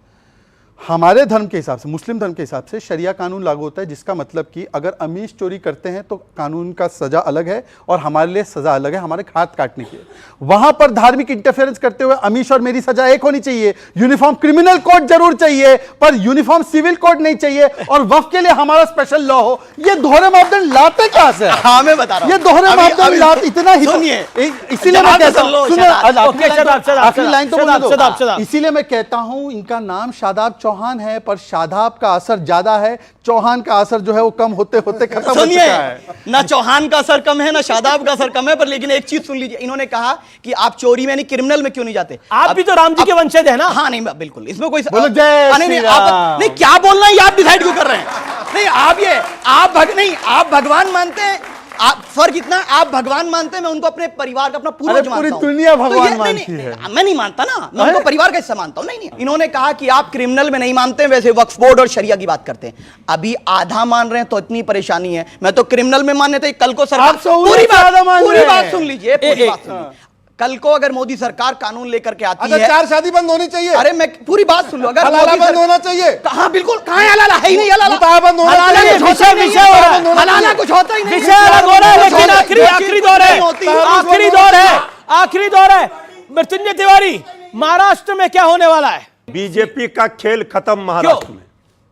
हमारे धर्म के हिसाब से, मुस्लिम धर्म के हिसाब से शरिया कानून लागू होता है, जिसका मतलब कि अगर अमीश चोरी करते हैं तो कानून का सजा अलग है और हमारे लिए सजा अलग है, हमारे हाथ काटने की। वहां पर धार्मिक इंटरफेरेंस करते हुए अमीश और मेरी सजा एक होनी चाहिए। यूनिफॉर्म क्रिमिनल कोड जरूर चाहिए, पर यूनिफॉर्म सिविल कोड नहीं चाहिए, और वक्फ के लिए हमारा स्पेशल लॉ हो। ये दोहरे मापदंड लाते कहां से? हाँ, मैं बता रहा हूं, ये दोहरे मापदंड लाते इतना ही, इसीलिए मैं कहता हूं, इसीलिए मैं कहता हूं इनका नाम शादाब चौहान है, पर शादाब का असर ज्यादा है, चौहान का असर जो है वो कम होते होते खत्म हो चुका है। ना चौहान का असर कम है, ना शादाब का असर कम है, पर लेकिन एक चीज सुन लीजिए, इन्होंने कहा कि आप चोरी में नहीं, क्रिमिनल में क्यों नहीं जाते? आप भी तो राम जी के वंशज है ना? हाँ, नहीं बिल्कुल, इसमें कोई नहीं, क्या बोलना है, आप डिसाइड क्यों कर रहे हैं? नहीं, आप भगवान मानते हैं, आप फर्क इतना, आप भगवान मानते हैं, मैं उनको अपने परिवार का, अपना पूर्वज मानता हूं। पूरी दुनिया भगवान मानती है, मैं नहीं मानता ना, मैं उनको परिवार का हिस्सा मानता हूं। नहीं, इन्होंने कहा कि आप क्रिमिनल में नहीं मानते, वैसे वक्फ बोर्ड और शरिया की बात करते हैं। अभी आधा मान रहे हैं तो इतनी परेशानी है, मैं तो क्रिमिनल में मानने थे, कल को सरकार पूरी बात सुन लीजिए, कल को अगर मोदी सरकार कानून लेकर के आती अच्छा, है, 4 शादी बंद होनी चाहिए। अरे मैं पूरी बात सुन लो, अगर हलाला बंद होना चाहिए। कहां, बिल्कुल कहां है हलाला, है ही नहीं हलाला, बंद होना चाहिए। हलाला कुछ होता ही नहीं, विषय अलग हो रहा है, लेकिन आखिरी दौर है, आखिरी दौर है। मृत्युंजय तिवारी, महाराष्ट्र में क्या होने वाला है? बीजेपी का खेल खत्म महाराष्ट्र में,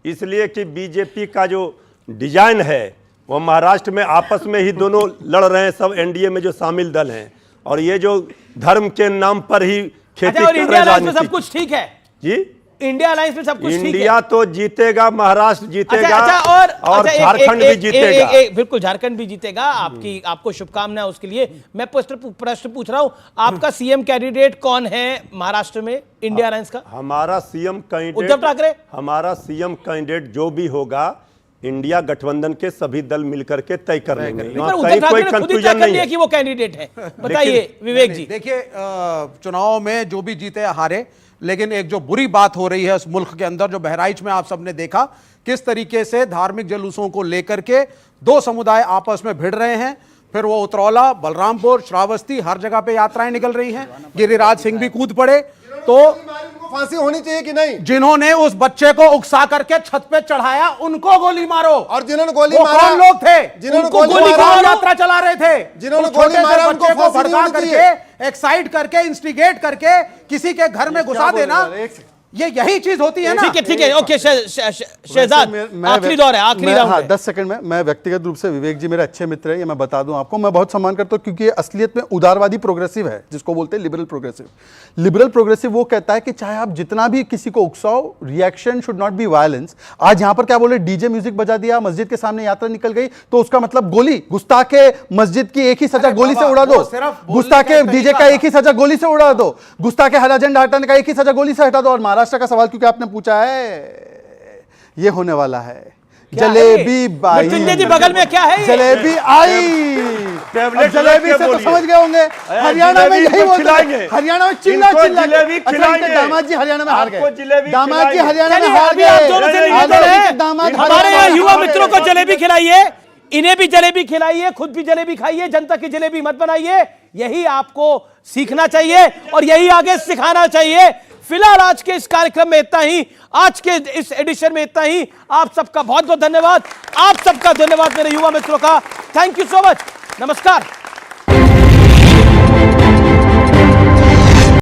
इसलिए कि बीजेपी का जो डिजाइन है वो महाराष्ट्र में आपस में ही दोनों लड़ रहे हैं, सब एनडीए में जो शामिल दल हैं, और ये जो धर्म के नाम पर ही खेती कर रहे इंडिया अलायंस में सब कुछ ठीक है जी, इंडिया अलायंस में सब कुछ ठीक है। इंडिया तो जीतेगा, महाराष्ट्र जीतेगा, और झारखंड भी जीतेगा। बिल्कुल, झारखंड भी जीतेगा। आपको शुभकामनाएं उसके लिए। मैं प्रश्न पूछ रहा हूं, आपका सीएम कैंडिडेट कौन है महाराष्ट्र में इंडिया अलायंस का? हमारा सीएम कैंडिडेट उद्धव ठाकरे। हमारा सीएम कैंडिडेट जो भी होगा, इंडिया गठबंधन के सभी दल मिलकर के तय कर लेंगे। उद्धव ठाकरे ने खुद ही तय कर लिया कि वो कैंडिडेट है। बताइए विवेक जी। देखिए, चुनाव में जो भी जीते हारे, लेकिन एक जो बुरी बात हो रही है उस मुल्क के अंदर, जो बहराइच में आप सबने देखा किस तरीके से धार्मिक जुलूसों को लेकर के दो समुदाय आपस में भिड़ रहे हैं। फिर वो उतरौला, बलरामपुर, श्रावस्ती, हर जगह पे यात्राएं निकल रही हैं। गिरिराज सिंह भी कूद पड़े। तो फांसी होनी चाहिए कि नहीं? जिन्होंने उस बच्चे को उकसा करके छत पे चढ़ाया, उनको गोली मारो। और जिन्होंने गोली वो मारा, कौन लोग थे? जिन्होंने गोली मारो यात्रा चला रहे थे, जिन्होंने छोटे गोली मारा, से उनको बच्चे को फांसी नहीं भड़का होनी करके, चाहिए। एक्साइट करके, इंस्टिगेट करके किसी के घर में घुसा देना, ये यही चीज होती है ना। ठीक है, ओके शहजाद, आखिरी दौर है, आखिरी राउंड है। 10 सेकंड में मैं व्यक्तिगत रूप से विवेक जी मेरे अच्छे मित्र है, ये मैं बता दूं आपको, मैं बहुत सम्मान करता हूं, क्योंकि ये असलियत में उदारवादी प्रोग्रेसिव है, जिसको बोलते हैं लिबरल प्रोग्रेसिव। लिबरल प्रोग्रेसिव वो कहता है कि चाहे आप जितना भी किसी को उकसाओ, reaction should not be violence. आज यहां पर क्या बोले, डीजे म्यूजिक बजा दिया, मस्जिद के सामने यात्रा निकल गई, तो उसका मतलब गोली, गुस्ताखे मस्जिद की एक ही सजा गोली से उड़ा दो, गुस्ताखे डीजे का एक ही सजा गोली से उड़ा दो, गुस्ताखे हरा झंडा हटाने का एक ही सजा गोली से हटा दो। और महाराष्ट्र का सवाल क्योंकि आपने पूछा है, ये होने वाला है, जलेबी बाई। जी बगल में क्या है? जलेबी आई, जलेबी से तो समझ गए होंगे, हरियाणा में यही बोलते हैं, हरियाणा में चिल्ला चिल्ला दामाद जी हरियाणा में हार गए, दामाद जी हरियाणा में हार गए। हमारे यहाँ युवा मित्रों को जलेबी खिलाइए, इन्हें भी जलेबी खिलाइए, खुद भी जलेबी खाइए, जनता की जलेबी मत बनाइए। यही आपको सीखना चाहिए और यही आगे सिखाना चाहिए। फिलहाल आज के इस कार्यक्रम में इतना ही, आज के इस एडिशन में इतना ही। आप सबका बहुत बहुत धन्यवाद, आप सबका धन्यवाद मेरे युवा मित्रों का। थैंक यू सो मच, नमस्कार।